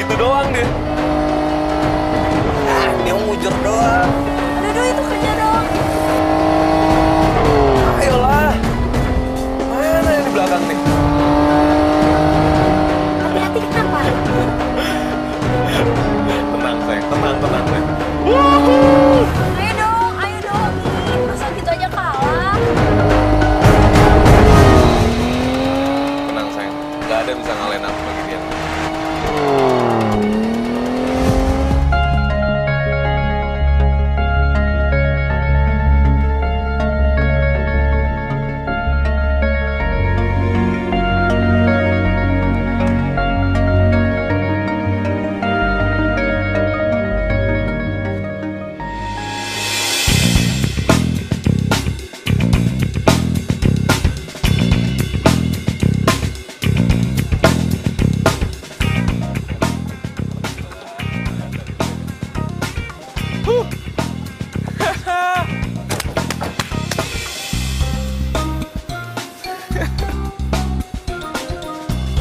gitu doang dia. Dia mau mujur doang. Aduh, itu kerja dong. Ayolah. Mana yang di belakang nih? Hati-hati kenapa? Tenang sayang, tenang sayang. Ayo dong, Min. Masa gitu aja kalah? Tenang sayang, nggak ada yang bisa ngalahin aku bagi dia.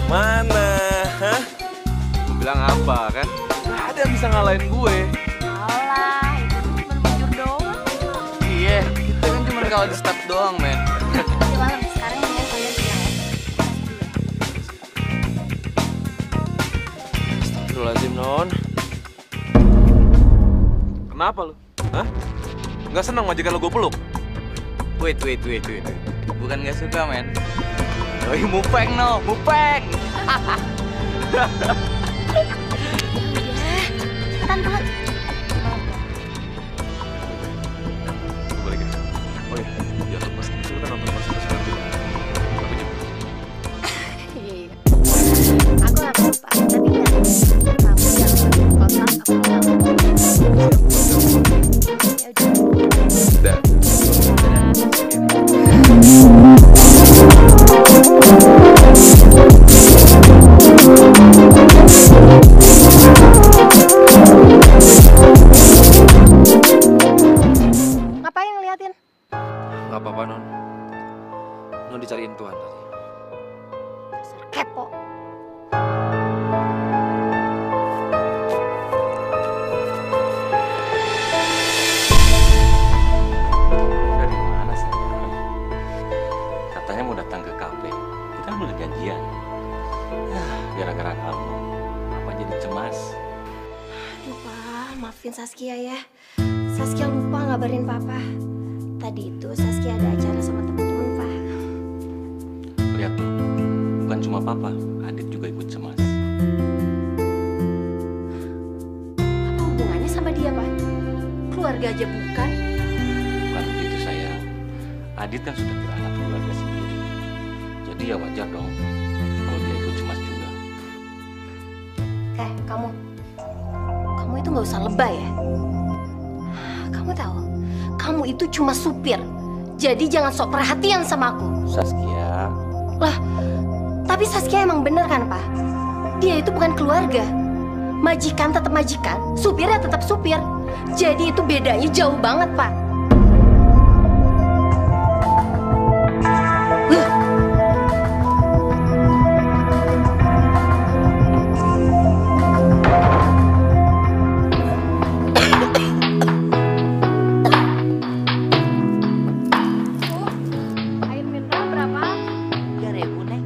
Mana? Hah? Gue bilang apa kan? Gak ada yang bisa ngalahin gue. Alah, itu cuma mujur doang. Iya, kita kan cuma kalau di start doang, men. Ya malam, sekarang ini kalian bilang ya. Astagfirullahaladzim, Non. Kenapa lu? Hah? Nggak senang majikan lo gue peluk? Wait. Bukan gak suka, men. Doi mupeng, no. Mupeng. Pelan-pelan. Balik ya. Oh iya, jangan lupa kita nonton konser nanti. Sampai jumpa. Iya. Aku gak apa-apa, tapi ingat, kamu jangan kontrak aku bilang. Ya udah. Dah. Ngapain ngeliatin? Nggak apa-apa, Non. Non dicariin Tuhan tadi. Dasar kepo. Dari mana sayang? Katanya mau datang ke kafe. Kita kan udah janjian. Gara-gara kamu, apa jadi cemas? Aduh, Pak, maafin Saskia ya. Saskia lupa ngabarin Papa. Tadi itu Saskia ada acara sama teman-teman, Pak. Lihat tuh, bukan cuma papa, Adit juga ikut cemas. Apa hubungannya sama dia, Pak? Keluarga aja bukan? Bukan begitu sayang. Adit kan sudah beranak keluarga sendiri. Jadi ya wajar dong kalau dia ikut cemas juga. Kamu itu nggak usah lebay ya. Kamu tahu, kamu itu cuma supir. Jadi jangan sok perhatian sama aku. Saskia, Lah, tapi Saskia emang bener kan, Pak? Dia itu bukan keluarga. Majikan tetap majikan, supirnya tetap supir. Jadi itu bedanya jauh banget, Pak. Air mineral berapa? 3.000, Neng.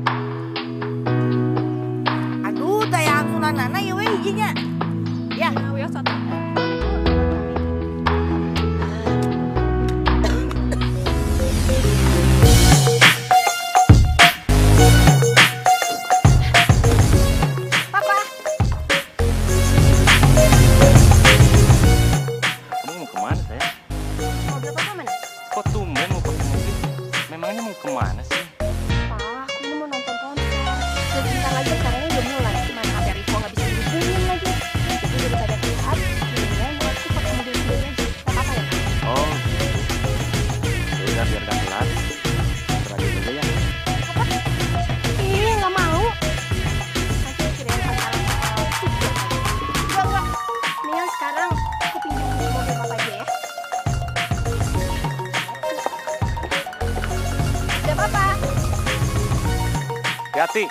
Aduh, tayang sunanana ya we hijinya. Ya, Ya, satu. Papa, kamu mau kemana sayang? mobil Papa mana? Kok tumben mau pakai mobil? Memangnya mau kemana sih? Pak, aku ini mau nonton konser. Dan sebentar lagi acaranya udah mulai. Mana HP Rivo nggak bisa dihubungin lagi. Jadi daripada telat, mendingan aku pakai mobil sendiri aja. Gak apa-apa ya, Pak? Oh, ya udah biar gak telat. Terakhir aja ya. Ih, nggak mau. Nanti kirain pacaran sama supir. Enggak. Mendingan sekarang aku pinjam mobil Papa aja ya. Udah, Papa. Hati-hati.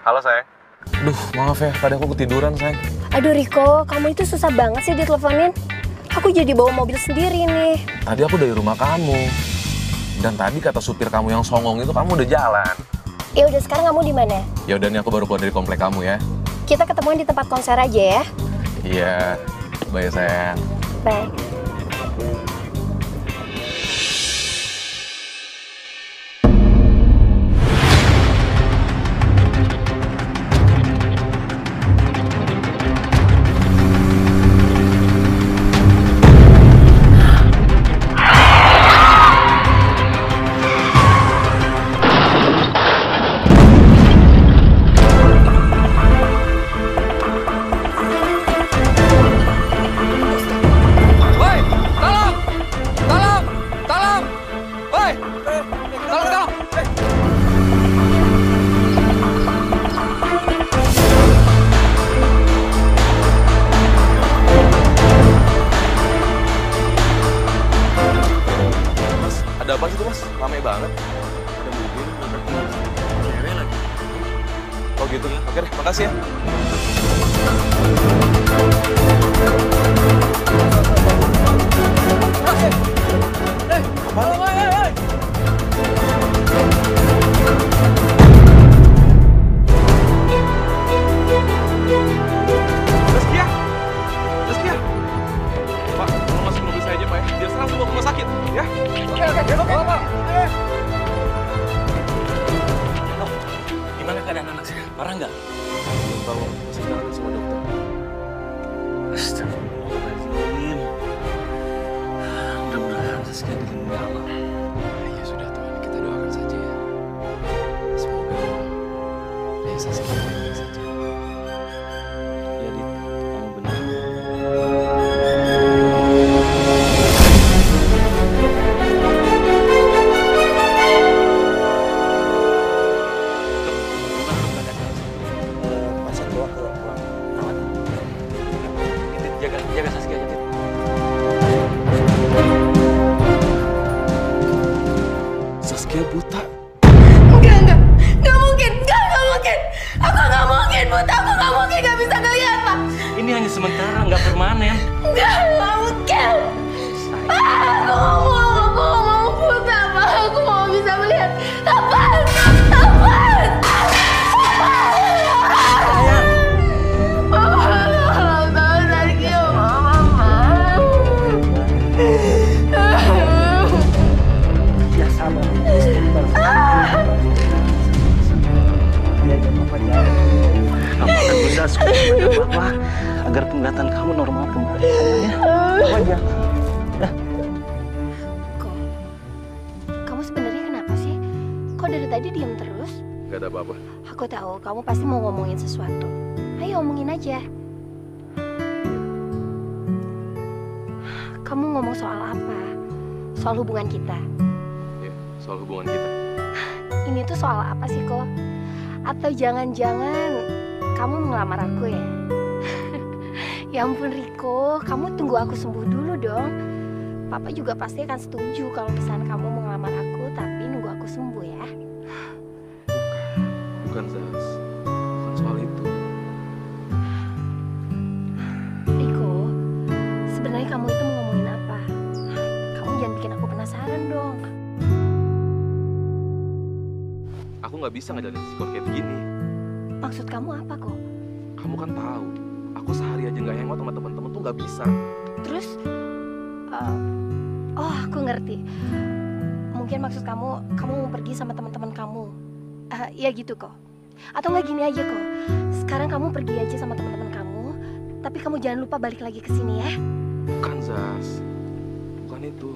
Halo sayang. Duh, maaf ya, tadi aku ketiduran sayang. Aduh Riko, kamu itu susah banget sih diteleponin. Aku jadi bawa mobil sendiri nih. Tadi aku dari rumah kamu. Dan tadi kata supir kamu yang songong itu kamu udah jalan. Ya udah, sekarang kamu di mana? Ya udah nih, aku baru keluar dari komplek kamu ya. Kita ketemuan di tempat konser aja ya. Iya, bye sayang. Bye. Ada apa gitu mas? Ramai banget. Ada mobil, cewek lagi. Oh gitu? Oke deh, makasih ya. Zaskia! Zaskia! Pak, tolong masuk mobil saya aja Pak ya. Biar saya langsung bawa ke rumah sakit, ya? Oke, Pak. Gimana keadaan anak saya? Parah nggak? Belum tahu, masih jalan sama dokter. Astagfirullahaladzim. Mudah-mudahan Zaskia dilindungi Allah. Ya sudah Tuhan, kita doakan saja ya. Semoga ya Zaskia baik-baik saja. Ya, Dit, kamu benar. Masa tua ke pulang rawat. Dit, jaga Zaskia ya, Dit. Zaskia buta. Enggak mungkin, enggak mungkin. Aku nggak mungkin buta, aku nggak mungkin nggak bisa ngeliat, Pak. Ini hanya sementara, nggak permanen. Nggak mungkin. Aku mau buta, Pak. Aku mau bisa melihat. Apaan? Ya sabar. Kamu akan bunda kepada Papa agar penglihatan kamu normal kembali. Ya. Kok, kamu sebenarnya kenapa sih? Kok dari tadi diam terus? Gak ada apa-apa. Aku tahu kamu pasti mau ngomongin sesuatu. Ayo omongin aja. Kamu ngomong soal apa? Soal hubungan kita. Ya, soal hubungan kita. Ini tuh soal apa sih kok? Atau jangan-jangan kamu ngelamar aku ya? Ya ampun Riko, kamu tunggu aku sembuh dulu dong. Papa juga pasti akan setuju kalau misalnya kamu mau ngelamar aku, tapi nunggu aku sembuh ya. Bukan Zaz. Bukan soal itu. Riko, sebenarnya kamu itu mau ngomongin apa? Kamu jangan bikin aku penasaran dong. Aku nggak bisa ngejalanin sikon kayak begini. Maksud kamu apa kok? Kamu kan tahu, aku sehari aja nggak hangout sama teman-teman tuh nggak bisa. Terus, oh aku ngerti. Mungkin maksud kamu mau pergi sama teman-teman kamu. Ya gitu kok. Atau nggak gini aja kok. Sekarang kamu pergi aja sama teman-teman kamu, tapi kamu jangan lupa balik lagi ke sini ya. Bukan Zaz, bukan itu.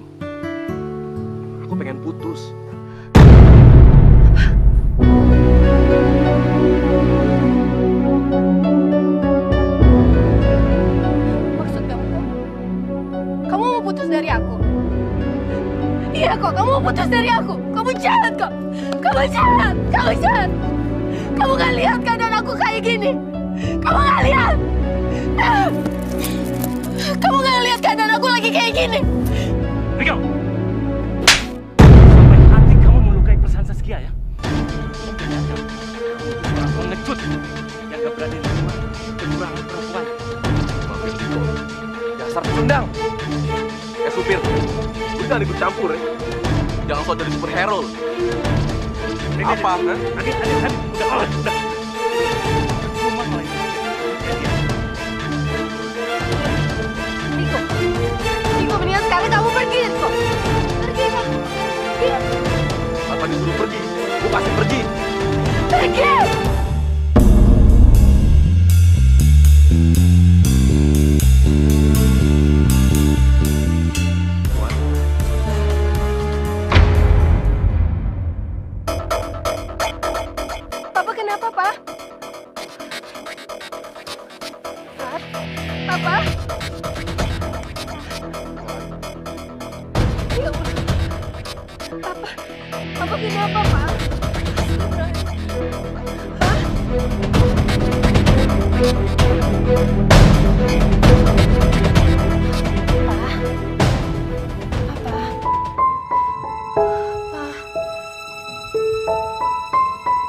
Aku pengen putus. Maksud kamu mau putus dari aku? Iya kok, kamu mau putus dari aku. Kamu jahat kok. Kamu jahat. Kamu gak lihat keadaan aku kayak gini. Kamu gak lihat. Kamu gak lihat keadaan aku lagi kayak gini. Riko! Sampai hati kamu melukai perasaan Zaskia ya? Pengecut! Lu jangan ikut campur ya. Jangan sok jadi superhero. Apa? Adit, udah kalah, udah. Cuma lagi. Riko, mendingan sekarang kamu pergi, Riko. Pergi, Kak. Pergi. Papa disuruh pergi, gua pasti pergi. Pergi! Papa kenapa, Pak? Papa? Ya Allah. Papa kenapa, Pak?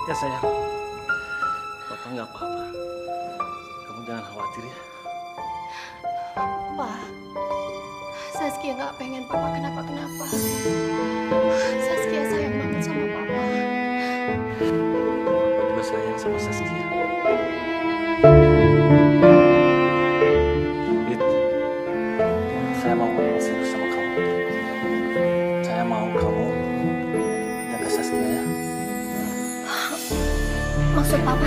Ya sayang, Papa nggak apa-apa. Kamu jangan khawatir ya. Pak, Saskia nggak pengen Papa kenapa-kenapa. Saskia sayang banget sama Papa. Papa juga sayang sama Saskia. Dit, saya mau ngomong serius sama kamu. Saya mau kamu jaga Saskia ya. Maksud Papa?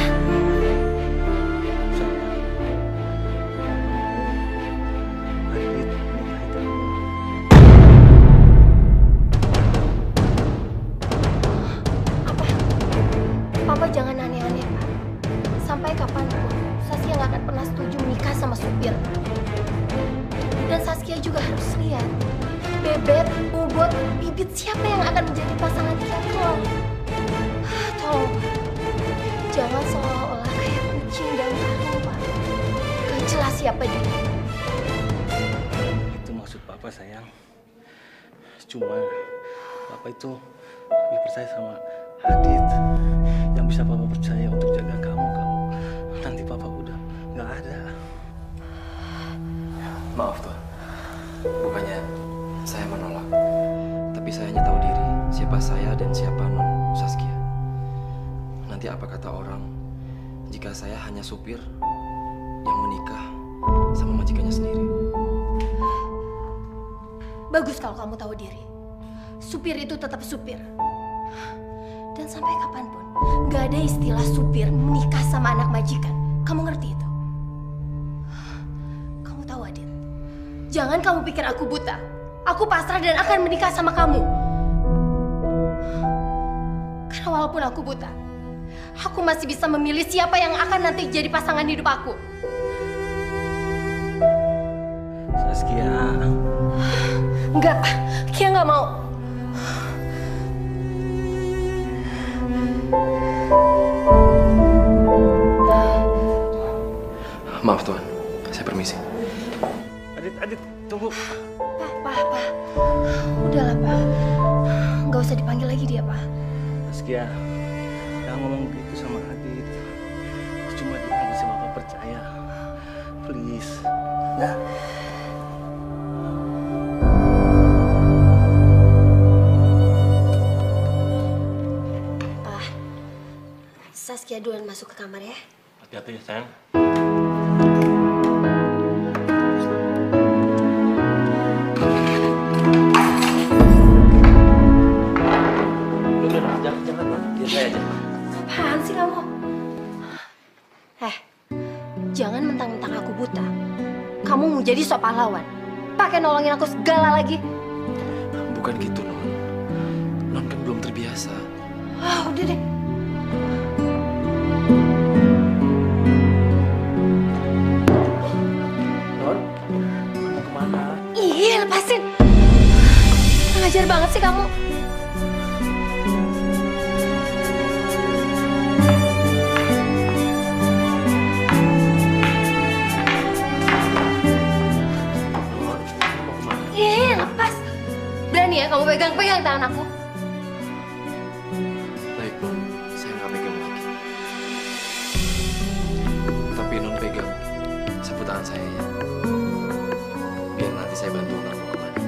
Papa jangan aneh-aneh, Pak. Sampai kapanpun, Saskia nggak akan pernah setuju menikah sama supir. Dan Saskia juga harus lihat, Bebek, Bobot, Bibit siapa yang akan menjadi pasangan kita kelak. Tolong, jangan seolah-olah kayak kucing dan karung, Pak. Gak jelas siapa dia. Itu maksud Papa sayang. Cuma Papa itu lebih percaya sama Adit yang bisa Papa percaya untuk jaga kamu kalau nanti Papa udah nggak ada. Maaf Tuan, bukannya saya menolak, tapi saya hanya tahu diri siapa saya dan siapa Non Saskia. Nanti apa kata orang jika saya hanya supir yang menikah sama majikannya sendiri? Bagus kalau kamu tahu diri. Supir itu tetap supir. Dan sampai kapanpun, gak ada istilah supir menikah sama anak majikan. Kamu ngerti itu? Kamu tahu, Adit? Jangan kamu pikir aku buta. Aku pasrah dan akan menikah sama kamu. Karena walaupun aku buta, aku masih bisa memilih siapa yang akan nanti jadi pasangan hidup aku. Saskia. Enggak, Kia nggak mau. Maaf Tuan, saya permisi. Adit, tunggu. Pak. Udahlah, Pak. Nggak usah dipanggil lagi dia, Pak. Saskia, jangan ngomong gitu sama Adit. Cuma dia yang bisa Papa percaya. Please, ya. Pak, Saskia duluan masuk ke kamar ya. Hati-hati ya sayang. Jangan, biar saya aja. Apaan sih kamu? Jangan mentang-mentang aku buta. Kamu mau jadi sok pahlawan. Pakai nolongin aku segala lagi. Bukan gitu Non. Non kan belum terbiasa. Udah deh. Non, kamu kemana? Ih, lepasin. Ngajar banget sih kamu. Lepas. Berani ya kamu pegang-pegang tangan aku. Baik Non, saya nggak pegang lagi. Tapi Non pegang sapu tangan saya ya. Biar nanti saya bantu Non mau kemana.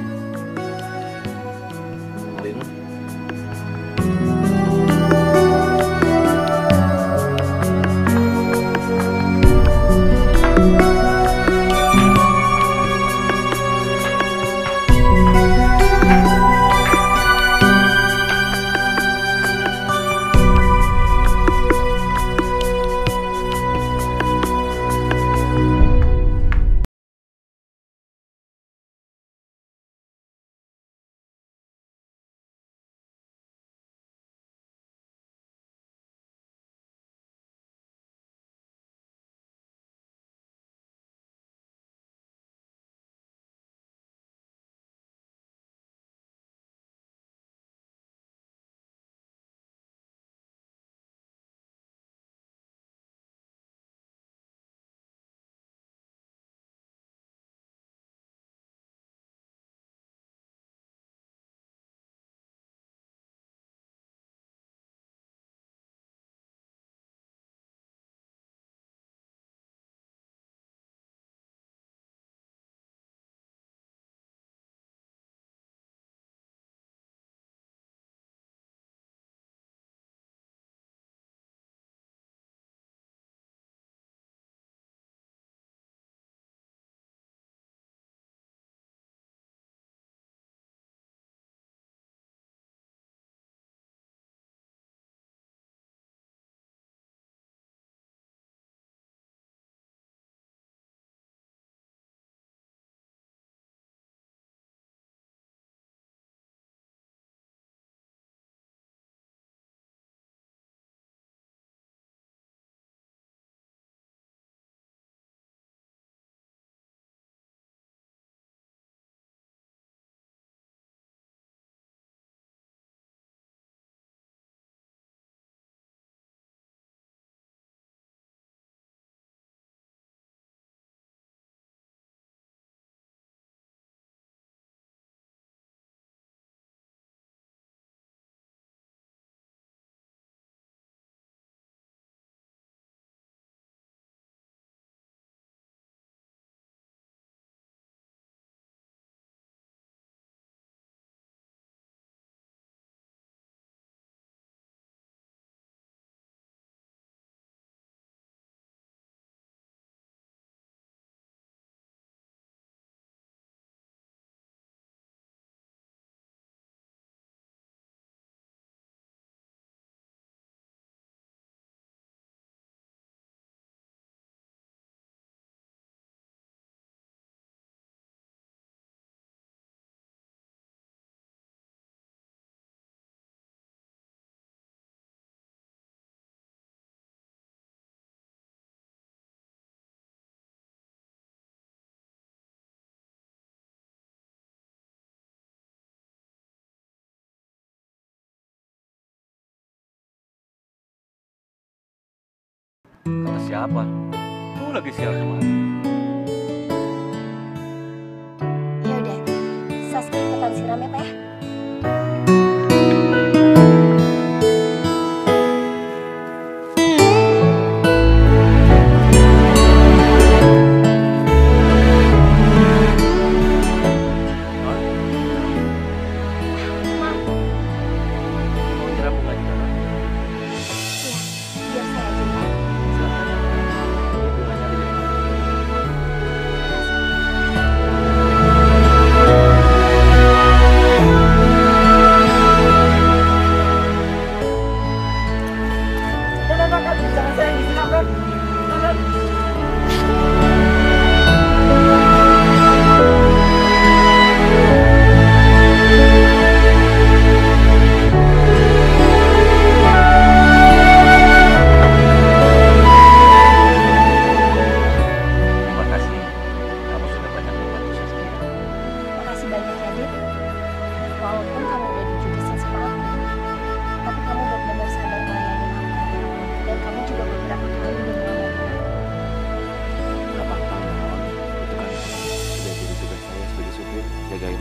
Kata siapa? Lu lagi sial sama aku. Ya udah, Saskia ikutan siram ya Pak ya. Mau nyiram bunga juga kan? Iya, biar saya aja ya. Silakan. Ini bunganya ada di mana? Terima kasih. Kamu sudah banyak membantu Saskia. Makasih banyak ya, Dit. Walaupun kamu udah dijudesin sama aku, tapi kamu benar-benar sabar melayani aku. Dan kamu juga beberapa kali udah melayani aku. Gak apa-apa, Mon. Itu kan sudah jadi tugas saya sebagai supir, jagain.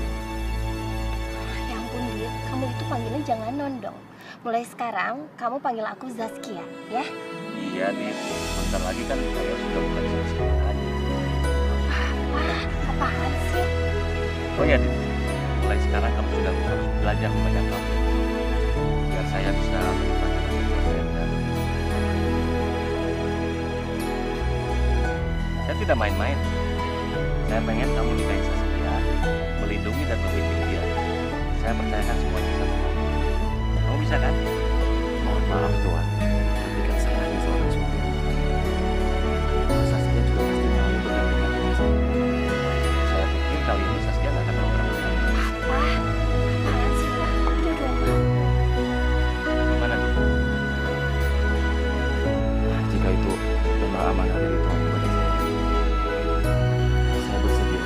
Ya ampun, Dit. Kamu itu panggilnya jangan non dong. Mulai sekarang, kamu panggil aku Zaskia, ya? Iya, Dit. Bentar lagi kan saya sudah bukan Saskia lagi. Apaan sih? Oh ya, Dit. Mulai sekarang kamu sudah harus belajar memegang kamu. Biar saya bisa menikmati kehidupan saya dengan saya tidak main-main. Saya pengen kamu nikahin Saskia, melindungi dan membimbing dia. Saya percayakan semuanya sama kamu. Kamu bisa kan? Mohon maaf, Tuan. Tapi kan saya hanya seorang supir. Saskia juga pasti mau bergandengan dengan saya. Saya pikir kali ini Saskia nggak akan mau kamu. Apa? Apaan sih, Pak? Udah dong, Pak. Gimana, Dit? Jika itu memang amanah dari Tuhan kepada saya bersedia.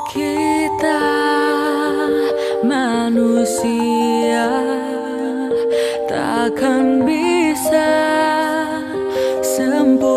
Kita manusia takkan bisa sempurna.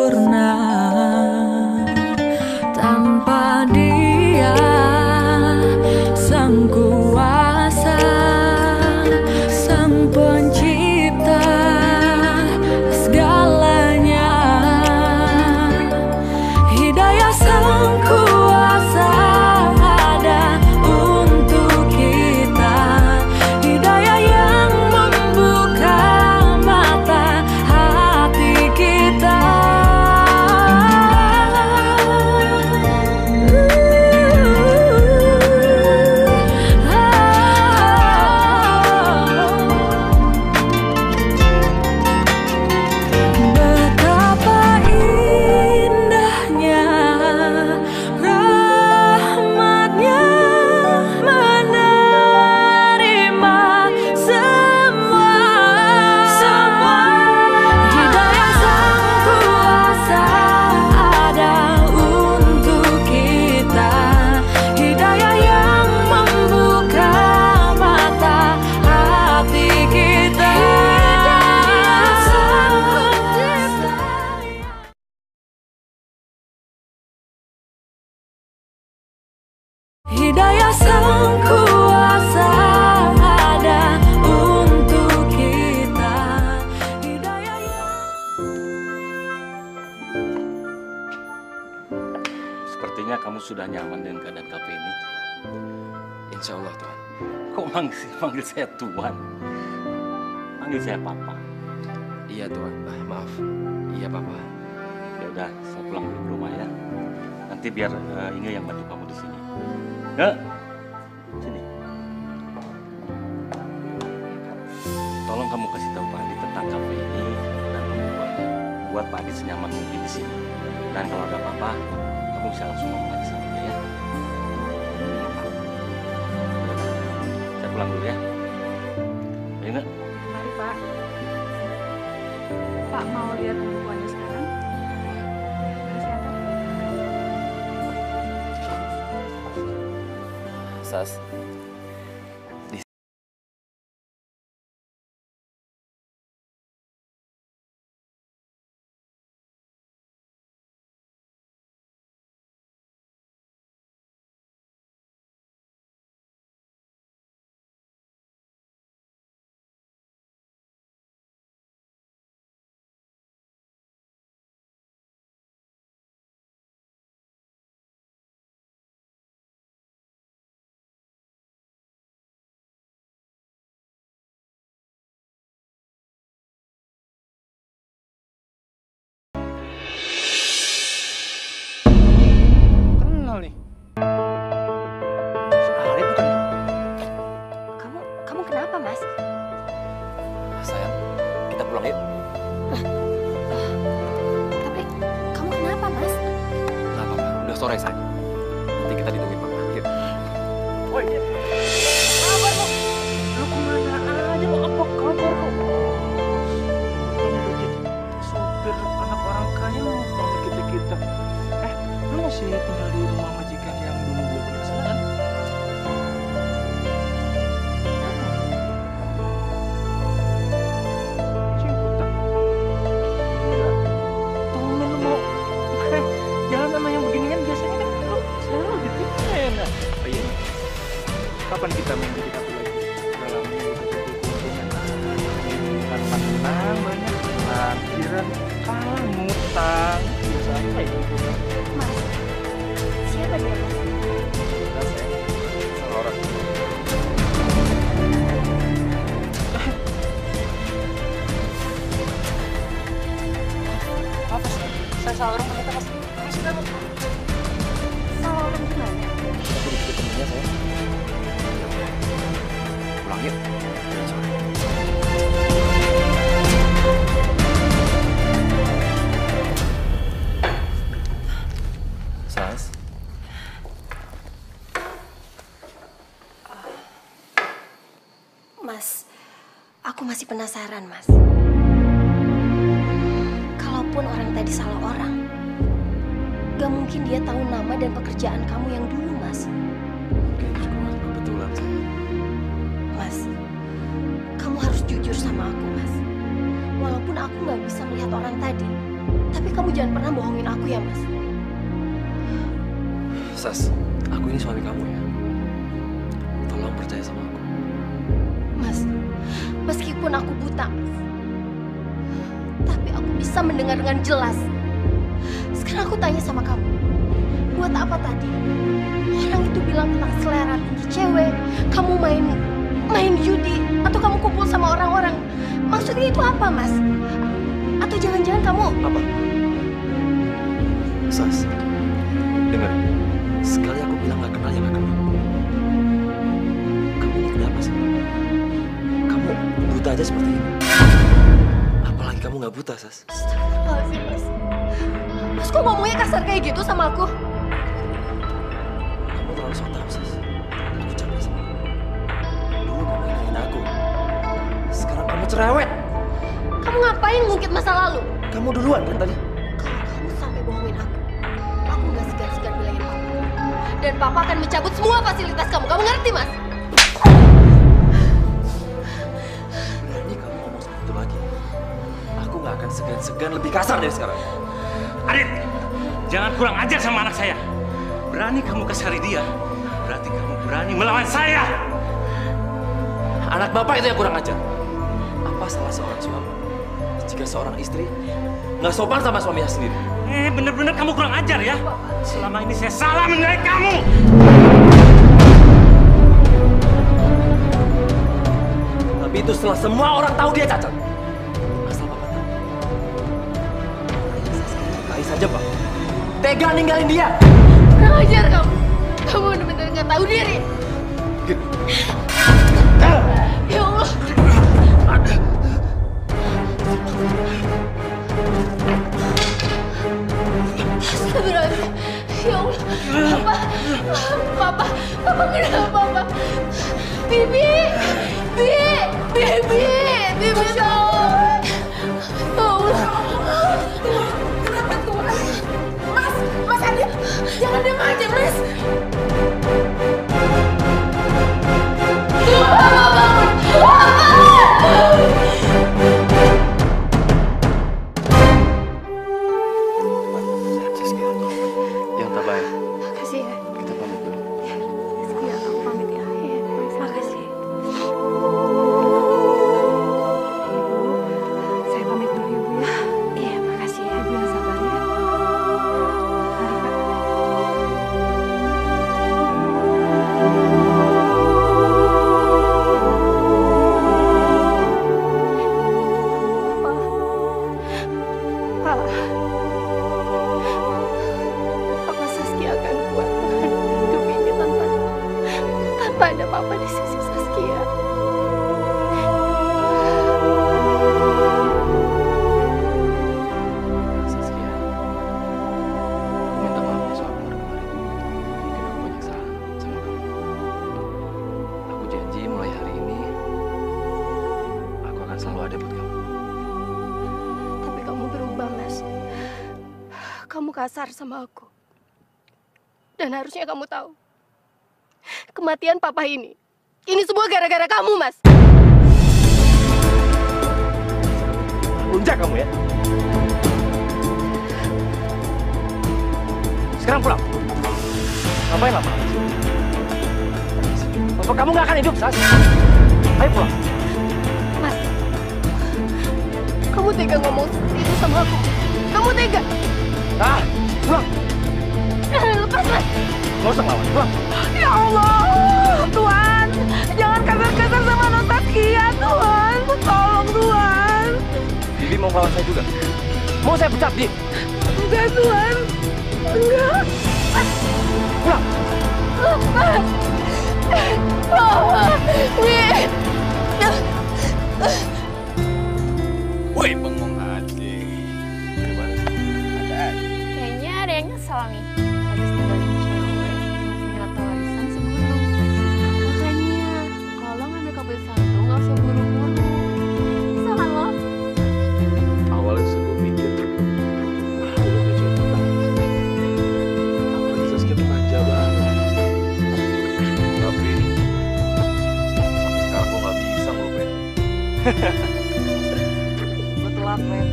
sang kuasa ada untuk kita. Hidayah Sepertinya kamu sudah nyaman dengan keadaan kafe ini. Insya Allah Tuhan. Kok manggil saya Tuan? Panggil saya Papa. Iya Tuhan. Maaf. Iya Papa. Ya udah, saya pulang dulu ke rumah ya. Nanti biar Inge yang bantu kamu di sini. Ya, sini. Tolong kamu kasih tahu Pak Adi tentang kafe ini dan pembuatnya. Buat Pak Adi senyaman mungkin di sini. Dan kalau ada apa-apa, kamu bisa langsung ngomong aja sama dia ya. Saya pulang dulu ya. Ayo nggak? Mari Pak. Pak mau lihat bukuannya sekarang? Mari saya antar. Sas. Kenal nih. Arif bukan ya? Kamu kenapa, Mas? Sayang, kita pulang yuk. Tapi kamu kenapa, Mas? Nggak apa-apa, udah sore sayang. Nanti kita ditungguin Papa. Yuk. Oh iya. Kabar kok? Lu kemana aja? Mau apa kabar kok? Kamu udah jadi supir anak orang kaya mau kita. Lu masih tinggal di rumah majikan yang dulu gua pernah sana kan? Ciputa. Gila. Tumben lu mau jalan sama yang beginian biasanya kan lu selalu gitu enak. Oh iya. Kapan kita main di kafe lagi? Dalamnya kita jadi keuntungan. Kan menang banyak, parkiran kalah ngutang. Biasa aja gitu. Mas, siapa dia, Mas? Kita sayang sama orang. Apa sih? Saya salah orang ternyata Mas. Masih dapat. Salah orang gimana? Kita pergi ke temennya sayang. Pulang yuk. Udah sore. Sas. Mas, aku masih penasaran, Mas. Kalaupun orang tadi salah orang, gak mungkin dia tahu nama dan pekerjaan kamu yang dulu, Mas. Mungkin itu cuma kebetulan sayang. Mas, kamu harus jujur sama aku, Mas. Walaupun aku gak bisa melihat orang tadi, tapi kamu jangan pernah bohongin aku ya, Mas. Sas, aku ini suami kamu ya. Tolong percaya sama aku. Mas, meskipun aku buta, Mas, tapi aku bisa mendengar dengan jelas. Sekarang aku tanya sama kamu, buat apa tadi orang itu bilang tentang selera tinggi cewek, kamu main judi, atau kamu kumpul sama orang-orang? Maksudnya itu apa, Mas? Atau jangan-jangan kamu... Apa? Sas, dengar. Sekali aku bilang gak kenal ya gak kenal. Kamu ini kenapa sih? Kamu buta aja seperti ini. Apalagi kamu gak buta, Sas. Astagfirullahaladzim, Mas. Mas kok ngomongnya kasar kayak gitu sama aku? Kamu terlalu so tau, Sas. Aku capek sama kamu. Dulu kamu ingin aku. Sekarang kamu cerewet. Kamu ngapain ngungkit masa lalu? Kamu duluan kan tadi? Kalau kamu sampai bohongin aku nggak segan-segan bilangin Papa. Dan Papa akan mencabut semua fasilitas kamu. Kamu ngerti, Mas? Berani kamu ngomong seperti itu lagi. Aku gak akan segan-segan lebih kasar dari sekarang. Adit, jangan kurang ajar sama anak saya. Berani kamu kasari dia. berarti kamu berani melawan saya. Anak bapak itu yang kurang ajar. Apa salah seorang suami jika seorang istri nggak sopan sama suaminya sendiri? Bener-bener kamu kurang ajar ya. Selama ini saya salah menilai kamu. Tapi itu setelah semua orang tahu dia cacat. Asal Bapak tahu. Cintai saja, Pak. Tega ninggalin dia. Kurang ajar kamu. Kamu benar-benar nggak tahu diri. Ya Allah. Astagfirullahaladzim. Ya Allah. Papa kenapa, Papa? Bibi, tolong. Ya Allah. Kenapa Tuhan? Mas Adit, jangan diam aja, Mas. Yang terbaik. Makasih ya. Kita pamit dulu. Iya, aku pamit ya. Iya, makasih. Saya pamit dulu ya, Bu ya. Iya, makasih ya. Ibu yang sabar ya. Pak, apa Saskia akan kuat menghadapi hidup ini tanpa ada Papa di sisi Saskia? Saskia, aku minta maaf ya soal kemarin. Mungkin aku banyak salah sama kamu. Aku janji mulai hari ini aku akan selalu ada buat kamu. Tapi kamu berubah, Mas. Kamu kasar sama aku. Dan harusnya kamu tahu. Kematian Papa ini semua gara-gara kamu, Mas. Lunjak kamu ya. Sekarang pulang. Ngapain lama? Bapak kamu nggak akan hidup, Sas. Ayo pulang. Mas, kamu tega ngomong seperti itu sama aku. Kamu tega. Ah, pulang. Lepas, Mas. Nggak usah ngelawan. Pulang. Ya Allah, Tuhan, jangan kasar-kasar sama Non Saskia, Tuhan. Tolong, Tuhan. Bibi mau ngelawan saya juga. Mau saya pecat, Bi? Enggak, Tuhan. Enggak. Pulang. Lepas. Woi, bengong aja. Gimana sih? Kayaknya ada yang nyesel nih. Habis tinggalin cewek, masih rata warisan sebelum. Makanya, kalau lo ngambil keputusan lo, nggak usah buru-buru. Bisa kan lo? Awalnya sih gue mikir, wah, gue gak cewek tenang. Apalagi Saskia tuh manja banget. Tapi, sampai sekarang gue gak bisa ngelupain. Gue telat, men.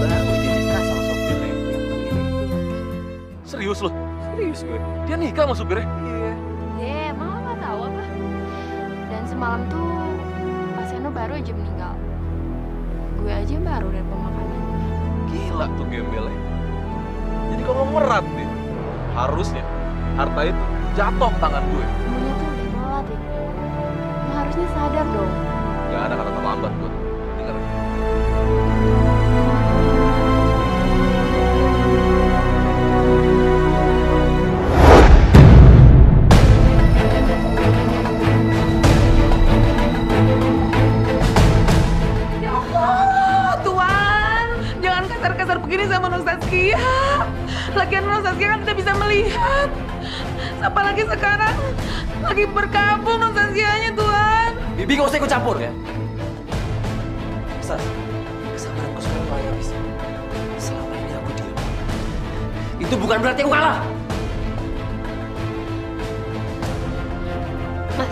Baru dia nikah sama sopirnya yang begini. Serius lo? Serius gue. Dia nikah sama supirnya? Iya. Emang lo nggak tahu apa? Dan semalam tuh, Pak Seno baru aja meninggal. Gue aja baru dari pemakaman. Gila tuh gembelnya. Jadi kalau merat nih, harusnya harta itu jatuh ke tangan gue. Semuanya tuh udah telat, Riko. Lo harusnya sadar dong. Gak ada kata terlambat buat denger. Ya Allah, Tuhan, jangan kasar-kasar begini sama Non Saskia. Lagian Non Saskia kan tidak bisa melihat. Apalagi sekarang lagi berkabung Non Saskianya, Tuhan. Bibi nggak usah ikut campur ya. Sas, kesabaranku sekarang mulai habis. Selama ini aku diam. Itu bukan berarti aku kalah. Mas,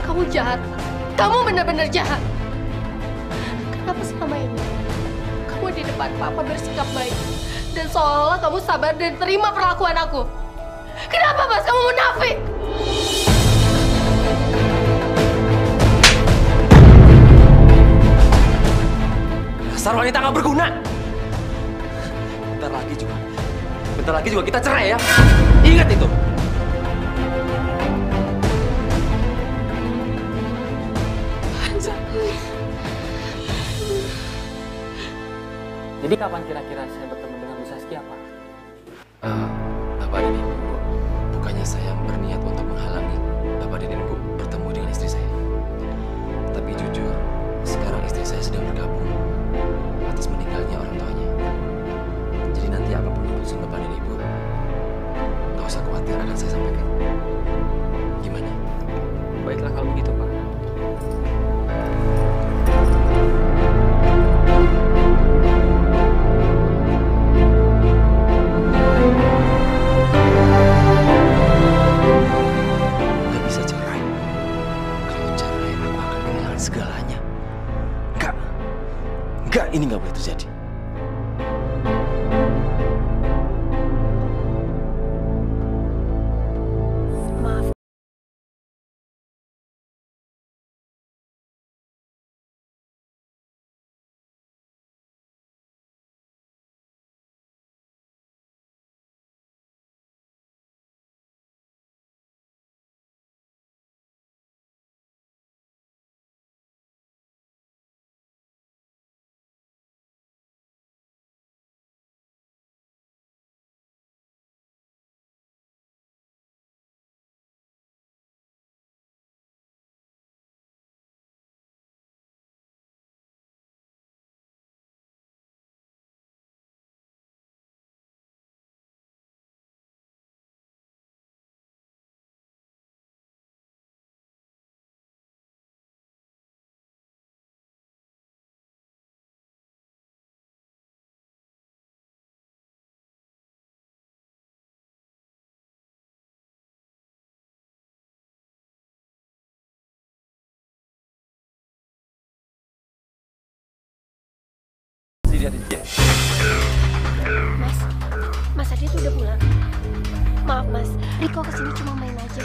kamu jahat. Kamu benar-benar jahat. Kenapa selama ini kamu di depan Papa bersikap baik dan seolah-olah kamu sabar dan terima perlakuan aku? Kenapa Mas kamu munafik? Dasar wanita nggak berguna. Bentar lagi juga kita cerai ya. Ingat itu. Jadi kapan kira-kira saya bertemu dengan Bu Saskia, Pak? Bapak dan Ibu, bukannya saya berniat untuk menghalangi Bapak dan Ibu bertemu dengan istri saya. Tapi jujur, sekarang istri saya sedang berkabung atas meninggalnya orang tuanya. Jadi nanti apapun keputusan Bapak dan Ibu, nggak usah khawatir akan saya sampaikan. Gimana? Baiklah kalau begitu, Pak. Nggak bisa cerai. Kalau cerai, aku akan kehilangan segalanya. Enggak, ini nggak boleh terjadi. Maaf. Mas Adit udah pulang. Maaf Mas, Riko kesini cuma main aja.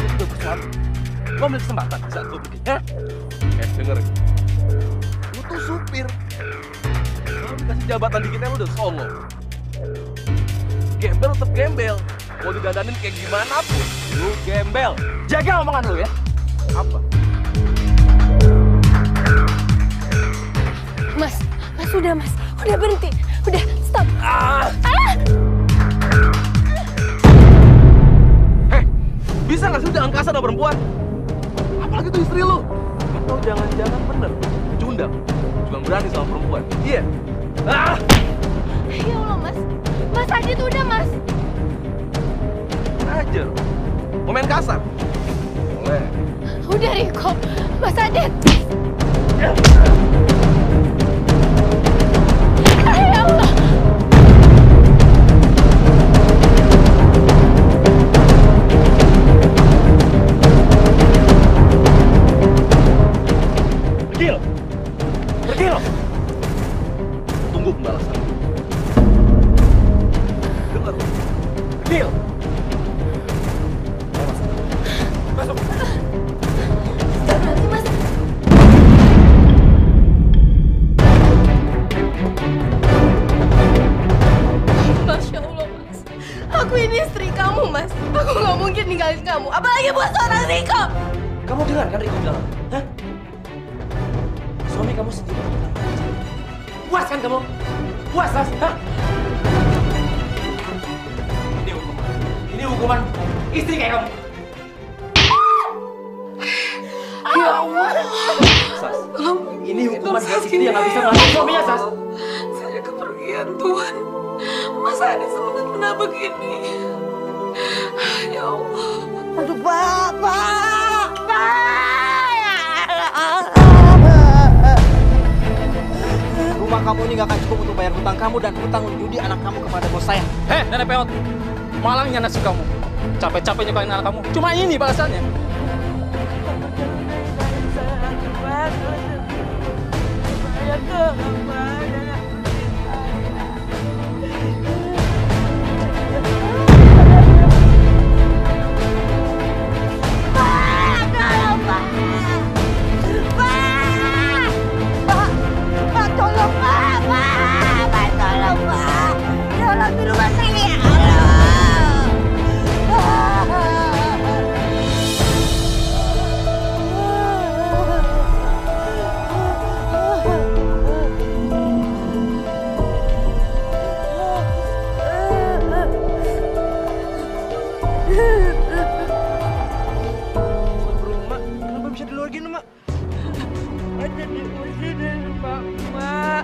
Udah bersuami. Lo ambil kesempatan saat gue pergi, ya? Denger. Lu tuh supir. Kalau dikasih jabatan dikitnya lu udah songong. Gembel tetep gembel. Mau didandanin kayak gimana pun, lu gembel. Jaga omongan lu ya. Apa? Mas udah Mas, udah berhenti, udah stop. Bisa nggak sih jangan kasar sama perempuan? Apalagi tuh istri lu. Atau jangan-jangan bener cundang, cuma berani sama perempuan. Iya. Ya Allah Mas Adit udah Mas. Ajar. Mau main kasar? Boleh. Udah Riko, Mas Adit. Ya Allah. Pergi lo. Tunggu pembalasan. Dengar. Pergi lo. Masuk. Nanti Mas. Masya Allah Mas. Aku ini istri kamu Mas. Aku nggak mungkin ninggalin kamu. Apalagi buat seorang Riko. Kamu dengar kan Riko bilang? Hah? Suami kamu sendiri. Puas kan kamu? Puas, Sas? Hah? Ini hukuman istri kayak kamu. Ya Allah. Sas, ini hukuman buat istri yang nggak bisa melawan suaminya, Sas. Saya kepergian Tuhan. Masa ini benar-benar begini? Ya Allah. Aduh, Bapak! Rumah kamu ini gak akan cukup untuk bayar hutang kamu dan hutang judi anak kamu kepada bos saya. Heh, nenek peot. Malangnya nasib kamu. Capek-capek nyekain anak kamu. Cuma ini balasannya. tolong Pak, jangan begini saya. Pak, tolong Pak. Pak, tolong Pak, tolong Pak. Tolong di rumah saya. Mak, kenapa bisa di luar gini, Mak? Ada diusir dari rumah Mak.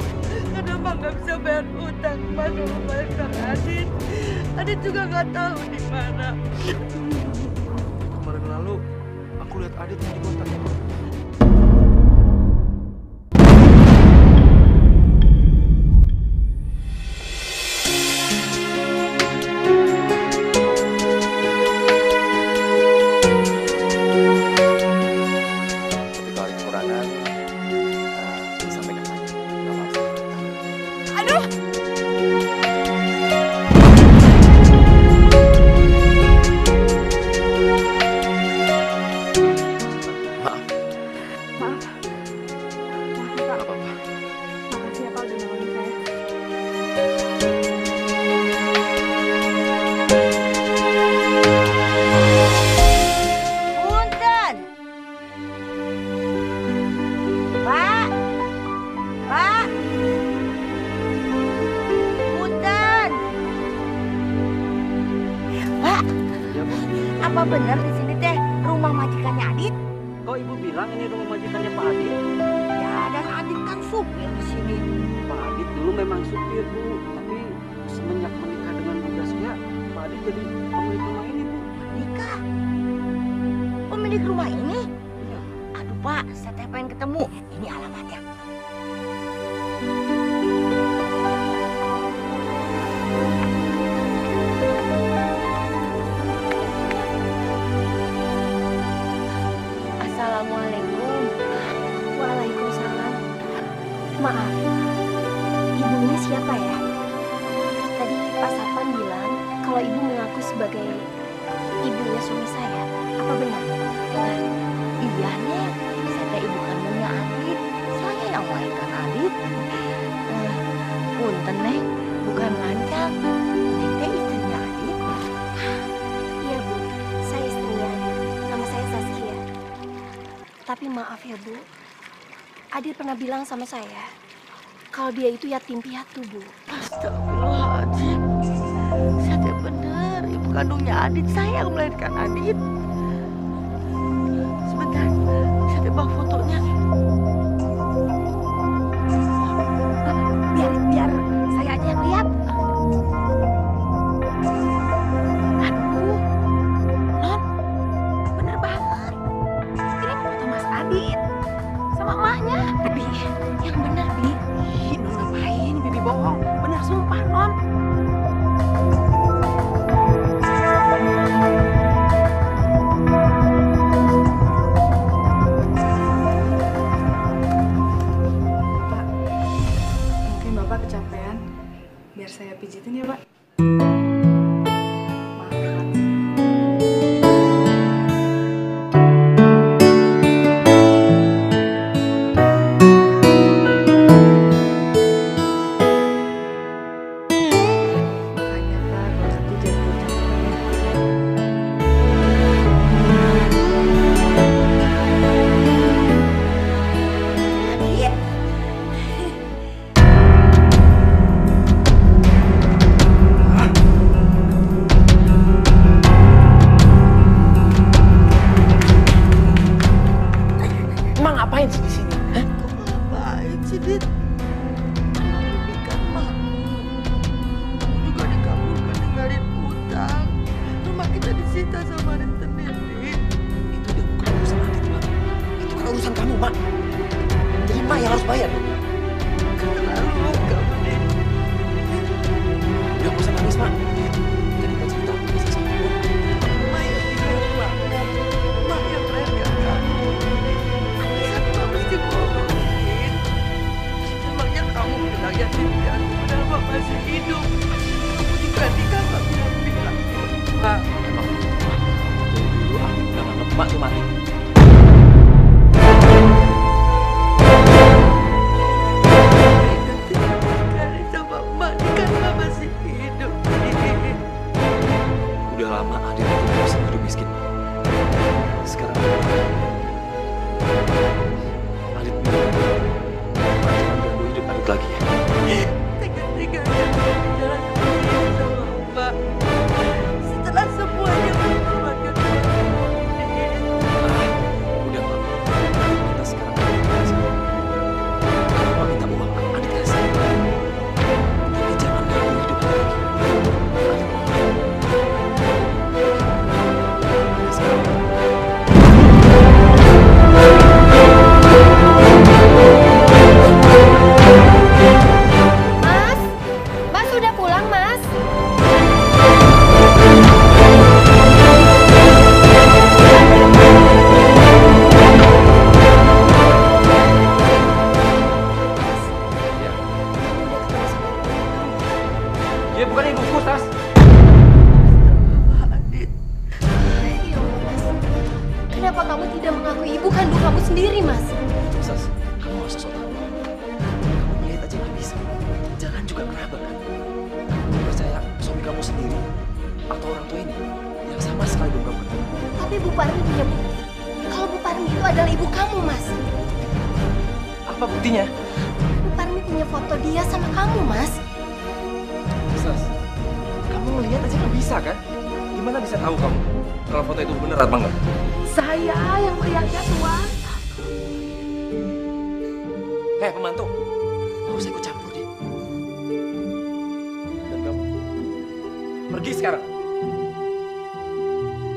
Karena Mak nggak bisa bayar utang Mak sama bayar Kang Adit. Adit juga nggak tahu di mana. Kemarin lalu, aku lihat Adit di kota. Tapi kalau ada kekurangan, sampaikan saja. Nggak apa-apa. Aduh. Maaf, Maaf. Maaf ya, nggak Pak. apa-apa. Makasih ya Pak udah nolongin saya. Punten. Pak. Pak. Punten. Pak, Ya, Bu. apa benar di sini teh rumah majikannya Adit? Kok Ibu bilang ini rumah majikannya Pak Adit? Ya, dan Adit kan supir di sini. Pak Adit dulu memang supir, Bu. Tapi semenjak menikah dengan Bu Zaskia, Pak Adit jadi pemilik rumah ini, Bu. Nikah. Pemilik rumah ini? Aduh Pak, saya teh pengen ketemu. Ini alamatnya. Assalamualaikum. Waalaikumsalam. Maaf, ibunya siapa ya? Tadi Pak Satpam bilang kalau ibu mengaku sebagai ibunya suami saya. Apa benar? Iya nih, saya teh ibu kandungnya Adit. Saya yang melahirkan Adit. Punten Neng, bukan lancang. Neng teh istrinya Adit. Iya Bu, saya istrinya Adit. Nama saya Saskia. Tapi maaf ya Bu, Adit pernah bilang sama saya kalau dia itu yatim piatu Bu. Astagfirullahaladzim. Saya teh bener, ibu kandungnya Adit. Saya yang melahirkan Adit. Sebentar, saya teh bawa fotonya. Biar saya aja yang lihat. Aduh, Non, bener banget. Ini foto Mas Adit sama emaknya. Bi, yang bener Bi. Ih, Non ngapain? Bibi bohong. Bener sumpah Non. lama Adit itu bisa hidup miskin. Sekarang Adit bilang, jangan ganggu hidup Adit lagi ya. Tega-teganya jalan sama Mbak. Setelah semuanya mengorbankan Udah Mbak, kita sekarang kasih. Kalau Mbak minta uang, Adit kasih. Tapi jangan ganggu hidup Adit lagi. Adit mau. Sekarang Mas udah pulang, Mas? dia bukan ibuku, Tas. Ya Allah, Mas. Kenapa kamu tidak mengakui ibu kandung kamu sendiri, Mas? Sas, kamu gak usah sok tahu. Kamu melihat aja nggak bisa. Jangan juga kerabat kan. Kamu percaya suami kamu sendiri atau orang tua ini yang sama sekali belum kamu kenal. Tapi Bu Parmi punya bukti. Kalau Bu Parmi itu adalah ibu kamu, Mas. Apa buktinya? Bu Parmi punya foto dia sama kamu, Mas. Sas, kamu ngelihat aja nggak bisa kan? Gimana bisa tahu kamu kalau foto itu bener apa enggak? saya yang melihatnya, Tuan. Hei pembantu, nggak usah ikut campur deh. Dan kamu pergi sekarang.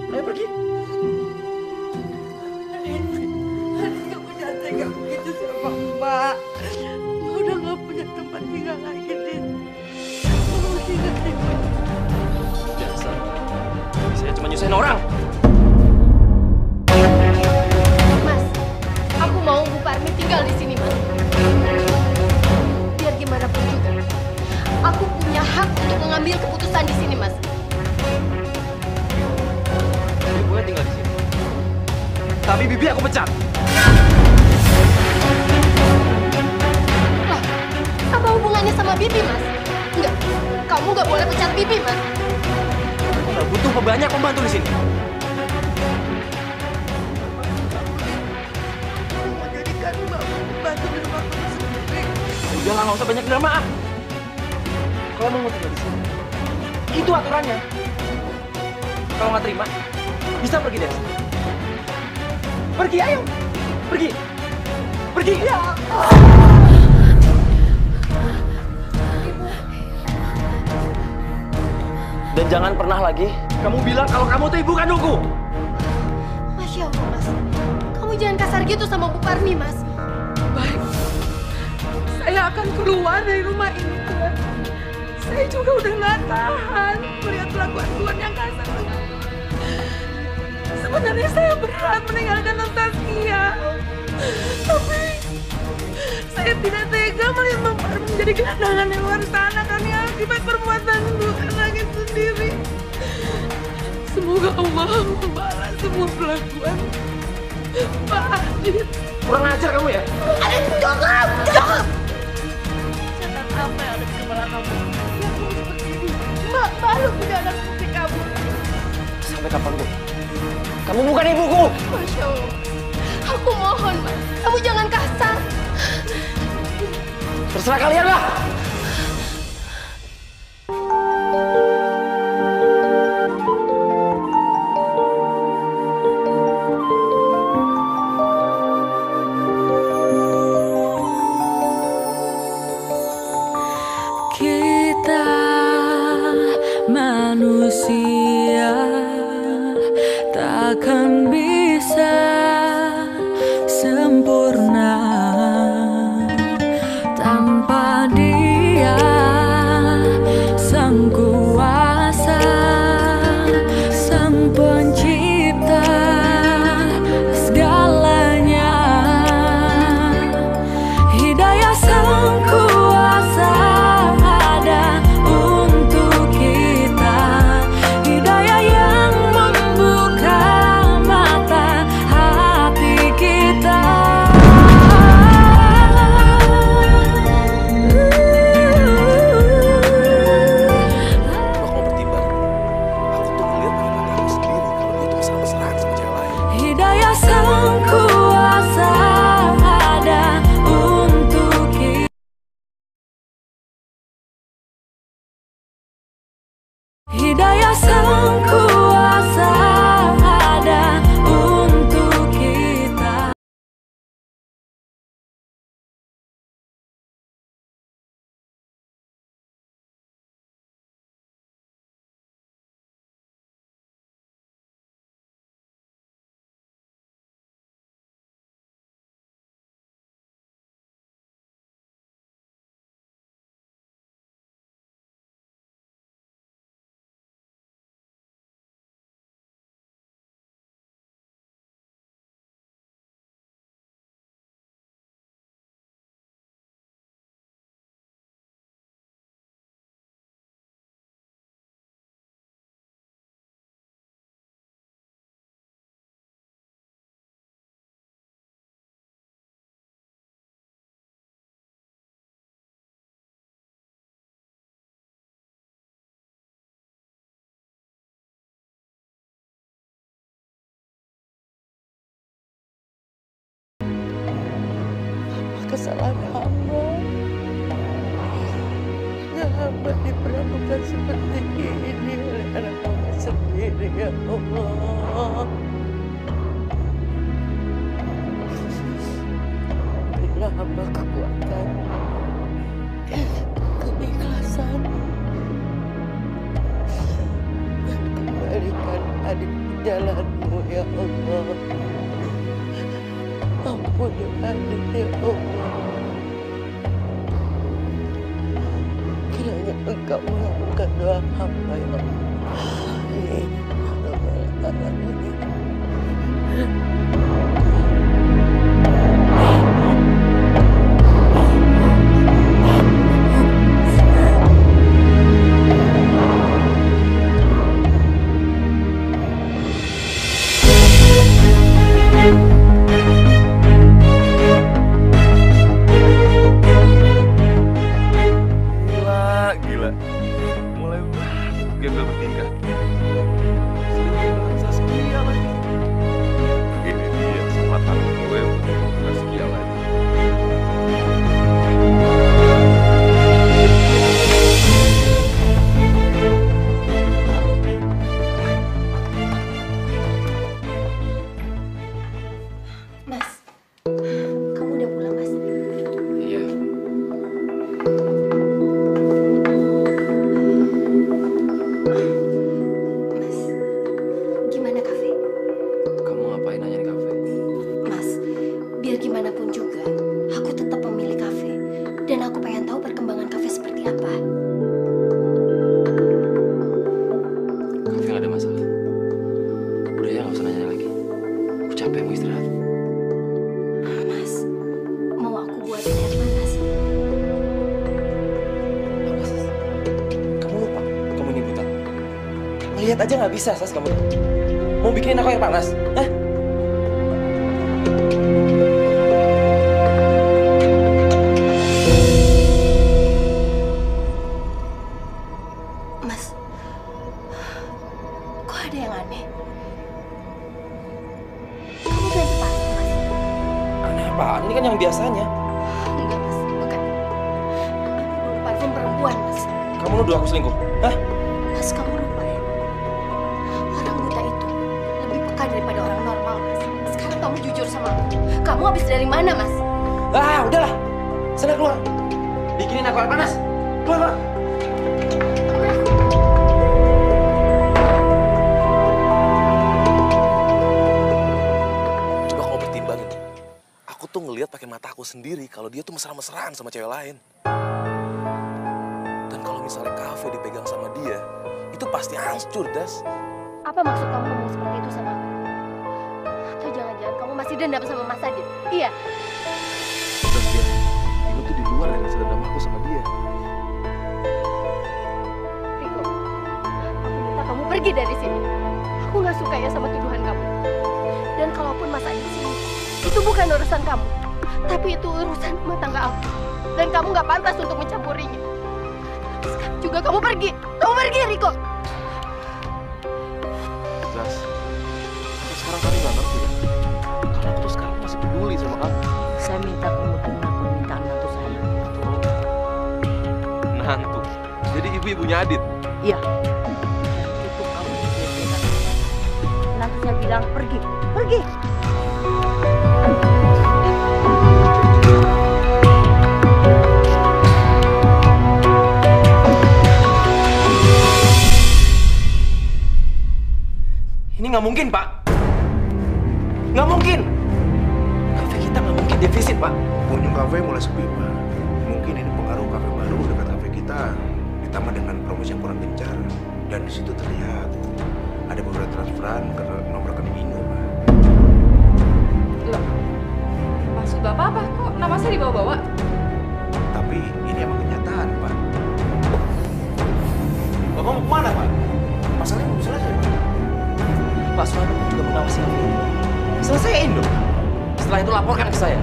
Ayo pergi. Kamu jangan tega begitu sama Mbak. Mbak udah gak punya tempat tinggal lagi, Din. Kamu tinggal di mana? Biasa, saya cuma nyusahin orang. Mas, aku mau Bu Parmi tinggal di sini, Mas. Biar gimana pun juga, aku punya hak untuk mengambil keputusan di sini, Mas. Bibi boleh tinggal di sini. Tapi Bibi aku pecat. Lah, apa hubungannya sama Bibi, Mas? Enggak, kamu nggak boleh pecat Bibi, Mas. Aku nggak butuh banyak pembantu di sini. Menjadikan Mbak membantu di rumah kamu sendiri. Udahlah, nggak usah banyak drama. Kalau mau tinggal di sini, itu aturannya. Kalau nggak terima, bisa pergi dari sini. Pergi, ayo. Pergi. Pergi. Ya. Dan jangan pernah lagi kamu bilang kalau kamu tuh ibu kandungku. Masya Allah, Mas. Kamu jangan kasar gitu sama Bu Parmi, Mas. Baik, saya akan keluar dari rumah ini, Tuan. Saya juga udah nggak tahan melihat kelakuan Tuan yang kasar. Sebenarnya saya berat meninggalkan non Saskia, tapi saya tidak tega melihat Mbak Parmi menjadi gelandangan di luar sana karena akibat perbuatan bukan lagi sendiri. Semoga Allah membalas semua perlakuan Pak Adit. Kurang ajar kamu ya. Adit, cukup! Cukup! Setan apa yang ada di kepala kamu? Yang kamu seperti ini. Mbak baru punya anak seperti kamu. Sampai kapanpun, kamu bukan ibuku. Masya Allah. Aku mohon, Mas. Kamu jangan kasar. Terserah kalian lah. Kita manusia takkan bisa sempurna tanpa Dia, Sang Kuasa, Sang Pencipta segalanya. Hidayah Sang Kuasa ada untuk kita, hidayah yang membuka mata daya sang kuasa ada untuk kita. Kesalahan hamba yang hamba diperlakukan seperti ini oleh anak hamba sendiri, ya Allah. Berilah hamba kekuatan, keikhlasan, dan kembalikan adik ke jalanmu, ya Allah. Ampuni adik, ya Allah. Kiranya Engkau mengabulkan doa hamba, ya Allah. Amin. Ya Rabbal Alamin. Gila. Mulai gembel bertingkah. Sering Saskia lagi. Ini dia kesempatan gue untuk Saskia lagi. Mas, kamu udah pulang, Mas? Iya. Mas, gimana kafe? Kamu ngapain nanya di kafe? Mas, biar gimana pun juga, aku tetap memilih kafe. Dan aku pengen tahu perkembangan kafe seperti apa. Kafe nggak ada masalah. Udah ya, nggak usah nanya lagi. Aku capek mau istirahat. Mas, mau aku buatin air panas? Apa, Sas? Kamu lupa? Kamu ini buta. Ngelihat aja nggak bisa, Sas, kamu. Mau bikinin aku air panas? Hah? Mas, kok ada yang aneh? Kamu ganti parfum, Mas? Aneh apaan? Ini kan yang biasanya. Enggak, Mas, bukan. Aku bawa parfum perempuan, Mas. Kamu nuduh aku selingkuh? Hah? Mas, kamu lupa ya? Orang buta itu lebih peka daripada orang normal, Mas. Sekarang kamu jujur sama aku. Kamu habis dari mana, Mas? Ah, udahlah. Sana keluar. Bikinin aku air panas. Keluar, keluar. Coba kamu pertimbangin. Aku tuh ngelihat pakai mata aku sendiri kalau dia tuh mesra-mesraan sama cewek lain. Dan kalau misalnya kafe dipegang sama dia, itu pasti hancur, Das. Apa maksud kamu ngomong seperti itu sama aku? Atau jangan-jangan kamu masih dendam sama Mas Adit? Iya. Saskia, ini tuh di luar dari rasa dendam aku sama dia. Riko, aku minta kamu pergi dari sini. Aku nggak suka ya sama tuduhan kamu. Dan kalaupun Mas Adit sini, itu bukan urusan kamu, tapi itu urusan rumah tangga aku. Dan kamu nggak pantas untuk mencampurinya. Sekarang juga kamu pergi. Kamu pergi, Riko. Das, tapi sekarang kamu nggak ngerti ya? Kalau aku tuh sekarang masih peduli sama kamu. Saya minta kamu terima permintaan mantu saya. Menantu. Jadi ibu-ibunya Adit. Iya. bilang pergi. Pergi. Ini nggak mungkin, Pak. Nggak mungkin. Kafe kita nggak mungkin defisit, Pak. Pengunjung kafe mulai sepi, Pak. Mungkin ini pengaruh kafe baru dekat kafe kita. Ditambah dengan promosi yang kurang gencar. Dan di situ terlihat ada beberapa transferan ke nomor rekening Indo, Pak. Loh, maksud Bapak apa? Kok nama saya dibawa-bawa? Tapi ini emang kenyataan, Pak. Bapak mau kemana, Pak? Masalahnya belum selesai, Pak. Pak Suwarno juga mengawasi kamu. Selesaiin dong. Setelah itu laporkan ke saya.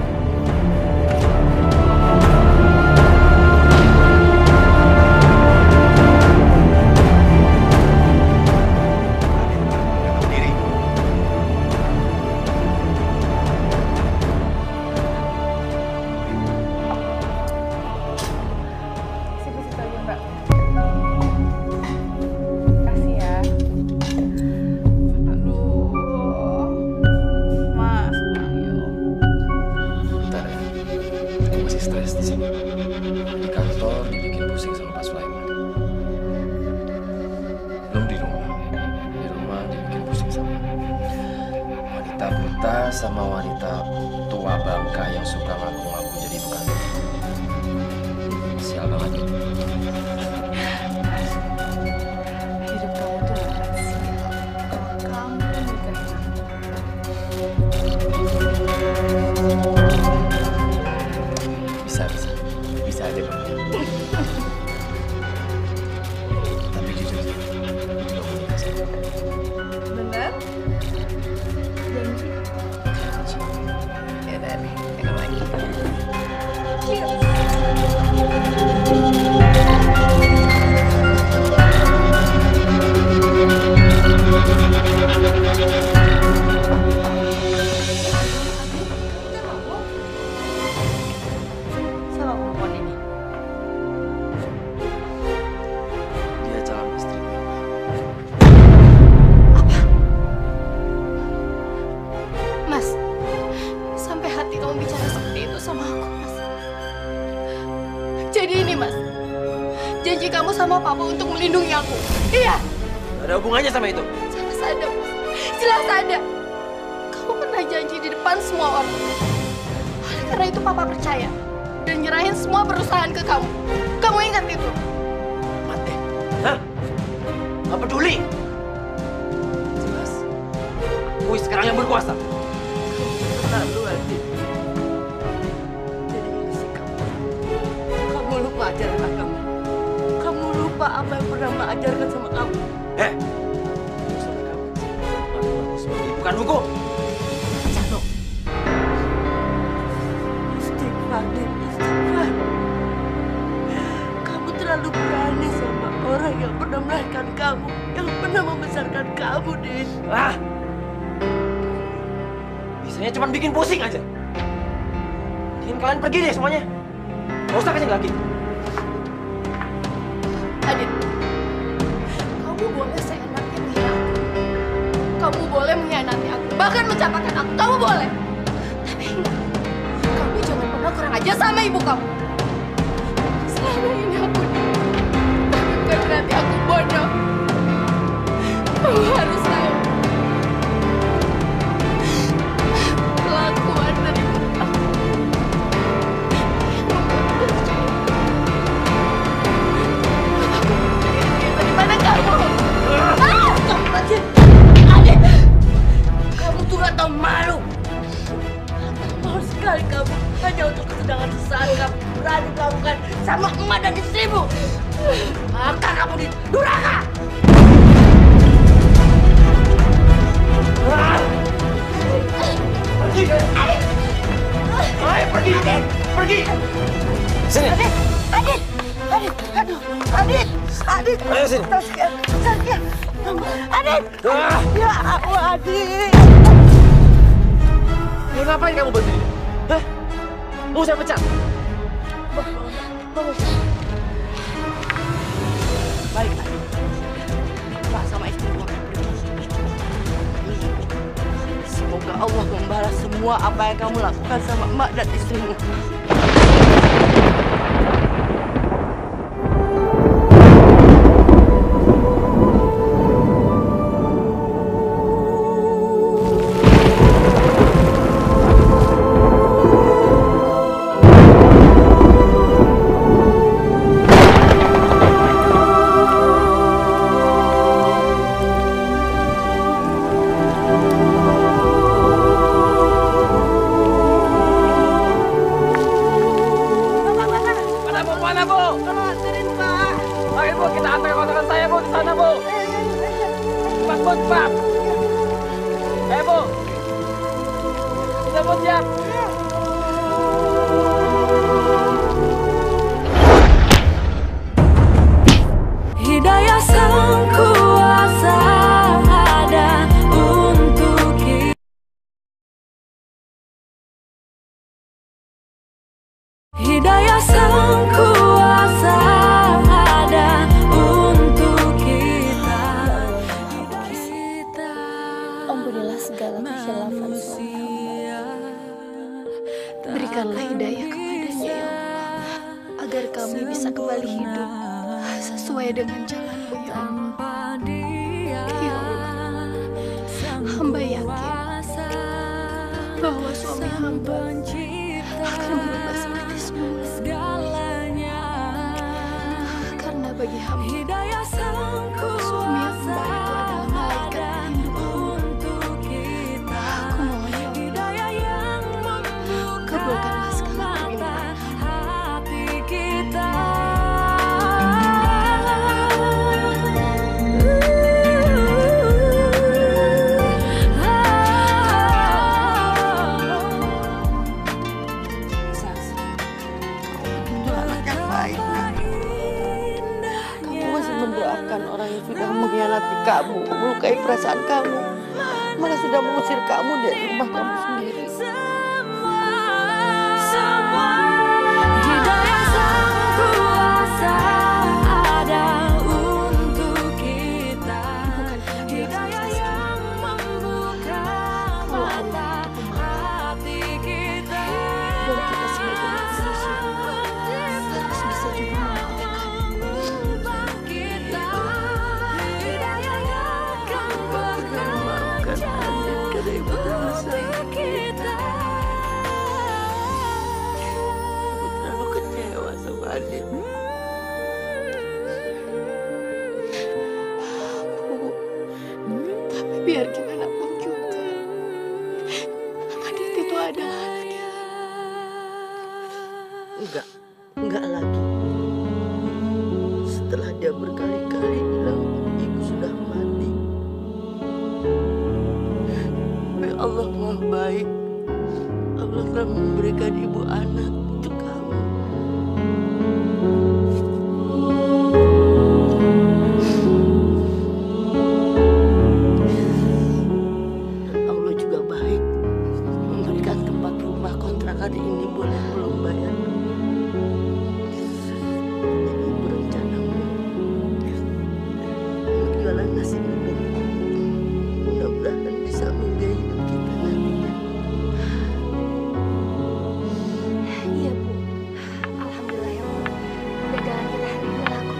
Situ-situ aja, Mbak. Kasih ya. Aduh. Mas, ayo. Bentar ya. Aku masih stres di sini. Di kantor dibikin pusing sama Pak Sulaiman. Belum di rumah. Di rumah dibikin pusing sama wanita buta sama wanita tua bangka yang suka ngaku-ngaku jadi bukan. Sial banget. Hidup kamu tuh akan sial kalau kamu nikahin aku. Bisa aja, Bang. Tapi jujur, aku juga mau nikah sama kamu. Bener? Janji? Ya udah nih, minum lagi. Cheers. Sama perempuan ini. Dia calon istri gue. Mas, sampai hati kamu bicara seperti itu sama aku, Mas. Jadi ini, Mas, janji kamu sama Papa untuk melindungi aku. Iya. Gak ada hubungannya sama itu. Jelas ada, Mas. Jelas ada. Kamu pernah janji di depan semua orang. Oleh karena itu Papa percaya dan nyerahin semua perusahaan ke kamu. Kamu ingat itu? Mati. Hah? Gak peduli. Jelas. Gue sekarang yang berkuasa. Lalu aja. Jadi ini sih kamu. Kamu lupa ajaran agama. Kamu lupa apa yang pernah Mak ajarkan sama kamu. Bukan hukum. Jatuh. Istighfar, Din. Istighfar. Kamu terlalu berani sama orang yang pernah melahirkan kamu, yang pernah membesarkan kamu, Din. Ah! Bisanya cuma bikin pusing aja. Bikin kalian pergi deh semuanya. Gak usah kasih lagi. Adit, kamu boleh seenaknya menghina aku. Kamu boleh mengkhianati aku, bahkan mencapakan aku. Kamu boleh. Tapi ingat, kamu jangan pernah kurang aja sama ibu kamu. Selama ini aku tapi bukan berarti aku bodoh. Kamu harus tahu. Kelakuan dari aku yang membuat aku percaya. Bagaimana kamu? Kamu aja. Adit, kamu tuh gak tau malu. Malu sekali kamu. Hanya untuk kesenangan sesaat kamu berani melakukan sama emak dan istrimu. Maka kamu di durhaka. Pergi! Ayo pergi! Pergi! Sini! Adit! Adit! Aduh! Adit! Adit! Ayo sini! Saskia! Saskia! Adit! Ya Allah, Adit! Mau ngapain kamu bantu dia? Hah? Mau saya pecat? Bagus. Baik, Adit. Pak sama istrimu akan pergi. semua apa yang kamu lakukan sama emak dan istrimu. Hidayah Sang Kuasa ada untuk kita. Hidayah Sang Kuasa ada untuk kita. Ampunilah segala kekhilafan suami hamba. Berikanlah hidayah kepadanya ya Allah, agar kami bisa kembali hidup sesuai dengan jalan-Mu ya Allah. Ya Allah, hamba yakin bahwa suami hamba akan berubah seperti semula. Karena bagi hamba, suami hamba itu adalah malaikat pelindung. Aku mohon ya Allah, kabulkanlah segala permintaan hati kita. Orang yang sudah mengkhianati kamu, melukai perasaan kamu, malah sudah mengusir kamu dari rumah kamu sendiri. Hidayah Sang Kuasa ada untuk kita. Hidayah yang membuka mata hati kita. Dan kita sebagai manusia harus bisa juga Adit. Bu, tapi biar gimana pun juga, Adit itu adalah anaknya. Enggak lagi. Setelah dia berkali-kali bilang ibu sudah mati. Tapi Allah Maha baik. Allah telah memberikan ibu anak untuk kamu. Hari ini boleh belum bayar. Ibu berencana menjualan nasi ini. Mudah-mudahan bisa membiayai hidup kita nantinya. Iya Bu, alhamdulillah ya Bu. Dagangan kita hari ini laku.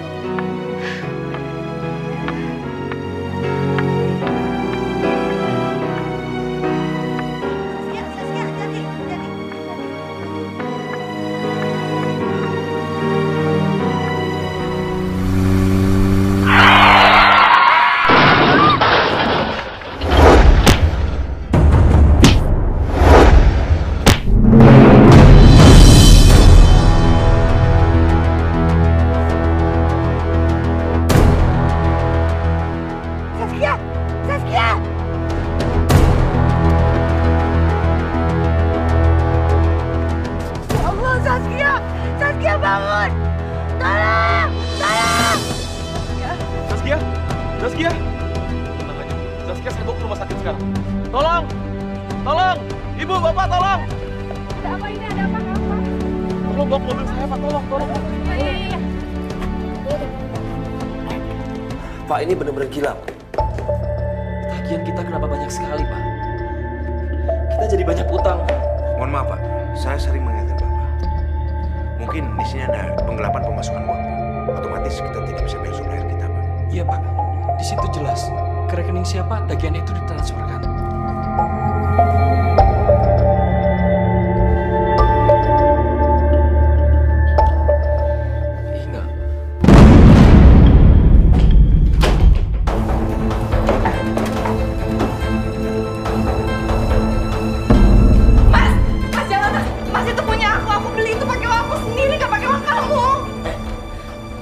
Zaskia! Tenang aja. Zaskia saya bawa ke rumah sakit sekarang. Tolong! Tolong! Ibu, Bapak, tolong! Ada apa ini? Ada apa? Tolong bawa ke mobil saya, Pak. Tolong. Iya. Pak, ini benar-benar gila, Pak. Tagihan kita kenapa banyak sekali, Pak? Kita Kita jadi banyak utang. Mohon maaf Pak, saya sering mengingatkan Bapak. Mungkin di sini ada penggelapan pemasukan uang. Otomatis kita tidak bisa bayar supplier kita Pak. Iya Pak, di situ jelas ke rekening siapa tagihan itu ditransferkan. Enggak. Mas jangan mas. Mas itu punya aku beli itu pakai uang aku sendiri, nggak pakai uang kamu.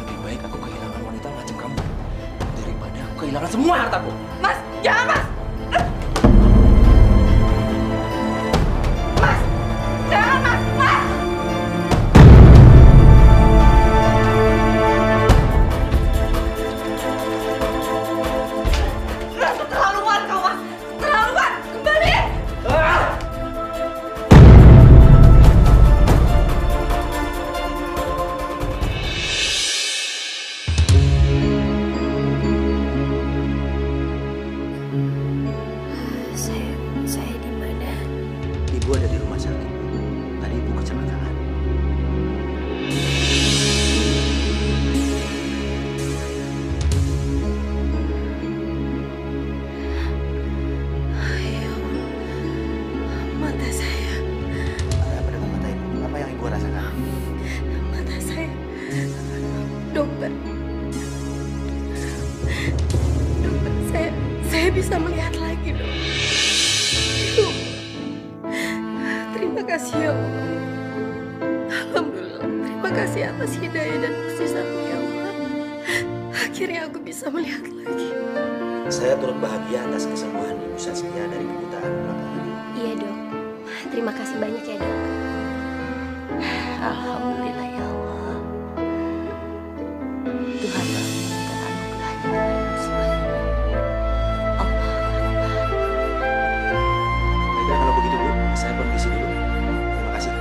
Lebih baik aku kehilangan wanita macam kamu daripada aku kehilangan semua hartaku. Mas, jangan mas. Jangan mas, mas. Keterlaluan kau mas, keterlaluan. Kembali. Saya di mana? Ibu ada di rumah sakit. Tadi ibu kecelakaan. Mata saya. Apa dengan mata ibu? Apa yang ibu rasakan? Mata saya. Dokter. Dokter, saya bisa melihat lagi, dok. Dok. Terima kasih ya Allah. Alhamdulillah. Terima kasih atas hidayah dan kasih-Mu ya Allah. Akhirnya aku bisa melihat lagi. Saya turut bahagia atas kesembuhan Ibu Saskia dari kebutaan belakang ini. Iya dok. Terima kasih banyak ya dok. Alhamdulillah ya Allah. Tuhan telah memberikan anugerahnya kepadamu semuanya. Baiklah kalau begitu Bu, saya permisi dulu. Terima kasih.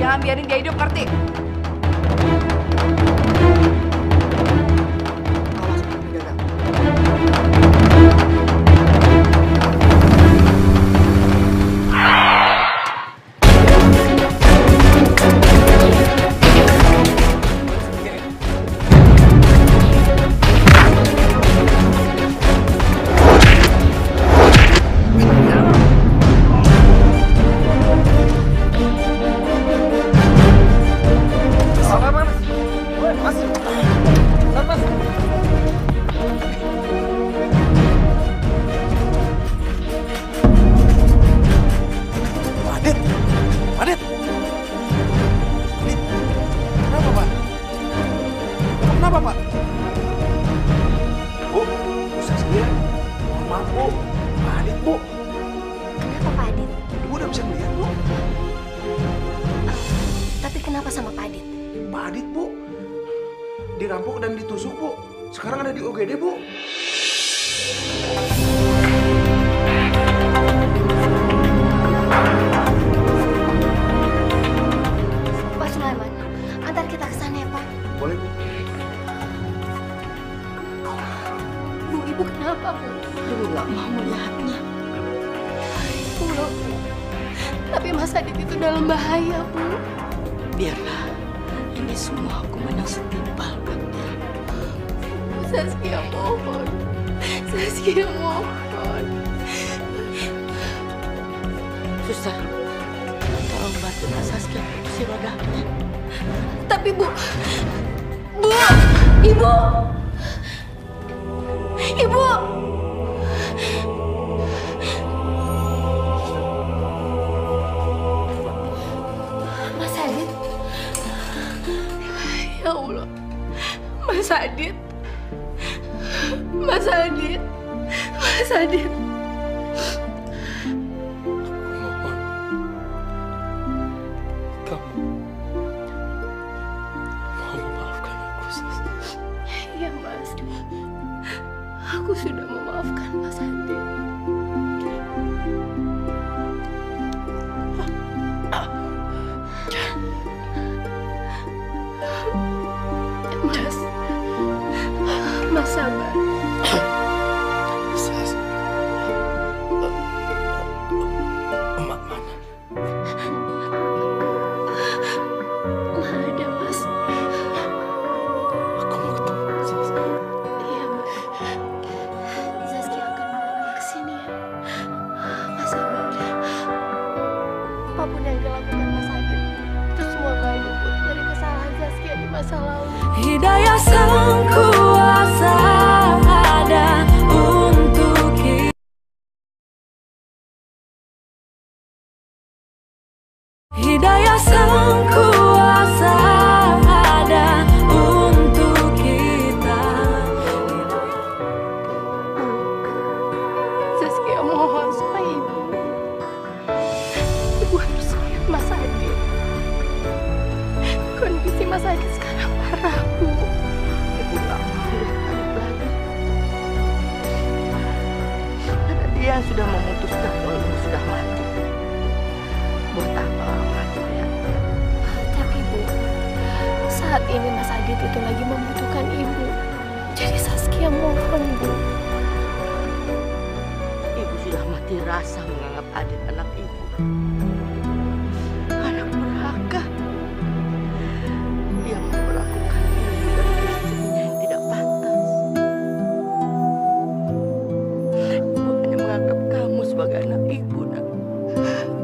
Jangan biarin dia hidup, ngerti? dirampok dan ditusuk, Bu. Sekarang ada di UGD, Bu. Pak Sulaiman, antar kita ke sana ya, Pak. Boleh, Bu. apa, Bu? Ibu nggak mau melihatnya. Bu, tapi Mas Adit itu dalam bahaya, Bu. Biarlah, ini semua hukuman yang setimpal buat dia. Saskia mohon. Saskia mohon. Suster, tolong bantu Kak Saskia kursi rodanya. Tapi Bu, Ibu! Ibu! Mas Adit? Ya Allah. Mas Adit. Mas Adit. Mas Adit. Iya, Mas. Aku sudah memaafkan Mas Adit. Mas sabar. Emak mana? Nggak ada, Mas. Aku mau ketemu Saskia. Iya, Mas. Saskia akan bawa ke sini ya. Mas sabar. Apapun yang dilakukan Mas Adit, itu semua nggak luput dari kesalahan Saskia di masa lalu. Hidayah sang kuasa ada untuk kita. Hidayah sang kuasa ada untuk kita. Saskia mohon supaya Ibu harus lihat Mas Adit. Kondisi Mas Adit sekarang parah, Bu. Ibu nggak mau lihat Adit lagi. Karena dia sudah memutuskan kalau ibu sudah mati. Buat apa orang mati lihatnya? Tapi Bu, saat ini Mas Adit itu lagi membutuhkan Ibu. Jadi Saskia mohon, Bu. Ibu sudah mati rasa menganggap Adit anak ibu. Anak durhaka. Dia memperlakukan ibu dan istrinya yang tidak pantas. Ibu hanya menganggap kamu sebagai anak ibu, nak.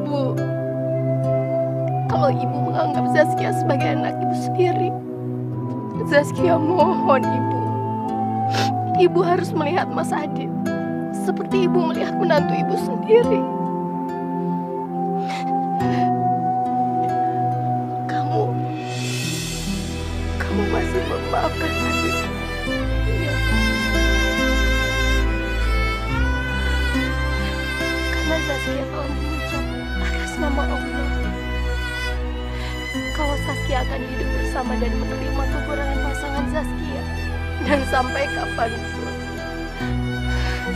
Bu, kalau Ibu menganggap Saskia sebagai anak Ibu sendiri, Saskia mohon Ibu. Ibu harus melihat Mas Adit seperti Ibu melihat menantu Ibu sendiri. Kamu masih memaafkan Adit. Iya. Karena Saskia telah mengucap atas nama Allah kalau Saskia akan hidup bersama dan menerima kekurangan pasangan Saskia, dan sampai kapanpun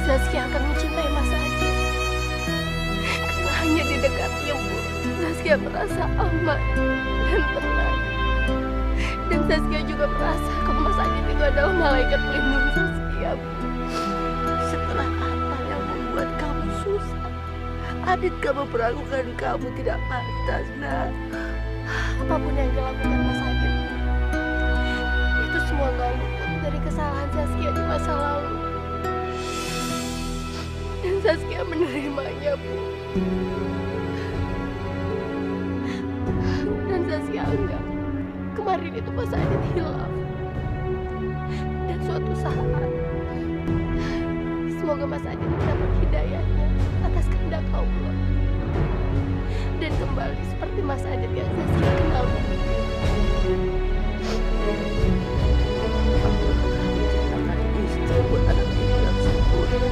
Saskia akan mencintai Mas Adit. Karena hanya di dekatnya, Bu, Saskia merasa aman dan tenang. Dan Saskia juga merasa kalau Mas Adit itu adalah malaikat pelindung Saskia, Bu. Setelah apa yang membuat kamu susah, Adit kamu perlakukan kamu tidak pantas, nak. Apapun yang dilakukan Mas Adit, itu semua gak luput dari kesalahan Saskia di masa lalu. Dan Saskia menerimanya, Bu. Dan Saskia anggap kemarin itu Mas Adit hilang. Dan suatu saat, semoga Mas Adit mendapat hidayahnya atas kehendak Allah. Dan kembali seperti Mas Adit yang Saskia kenal. Istri buat anak ibu yang sempurna.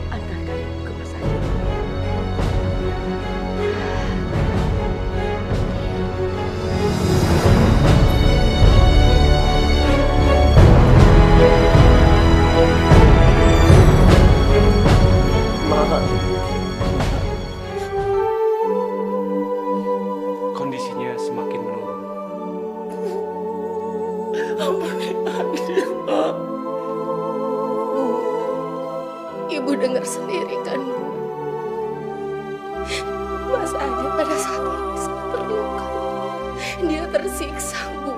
Antarkan ibu ke Mas Adit. dengar sendiri kan, Bu. Mas Ade pada saat ini sangat terluka. Dia tersiksa, Bu.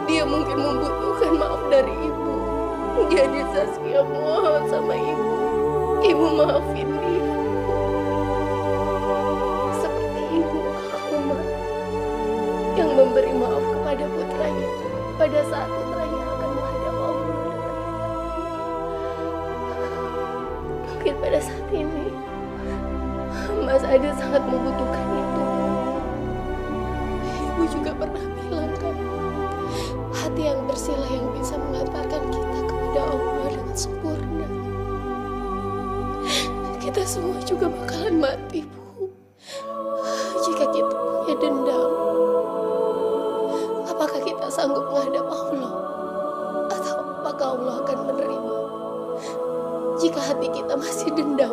Dia mungkin membutuhkan maaf dari Ibu. Jadi Saskia mohon sama Ibu. Ibu maafin dia. Seperti Ibu Alma yang memberi maaf kepada putranya pada saat putranya akan menghadap Allah dengan mungkin pada saat ini Mas Ade sangat membutuhkan itu. Ibu juga pernah bilang kan, hati yang bersihlah yang bisa mengantarkan kita kepada Allah dengan sempurna. Kita semua juga bakalan mati, Bu. Jika kita punya dendam, apakah kita sanggup menghadap Allah? Atau apakah Allah akan menerima jika hati kita masih dendam?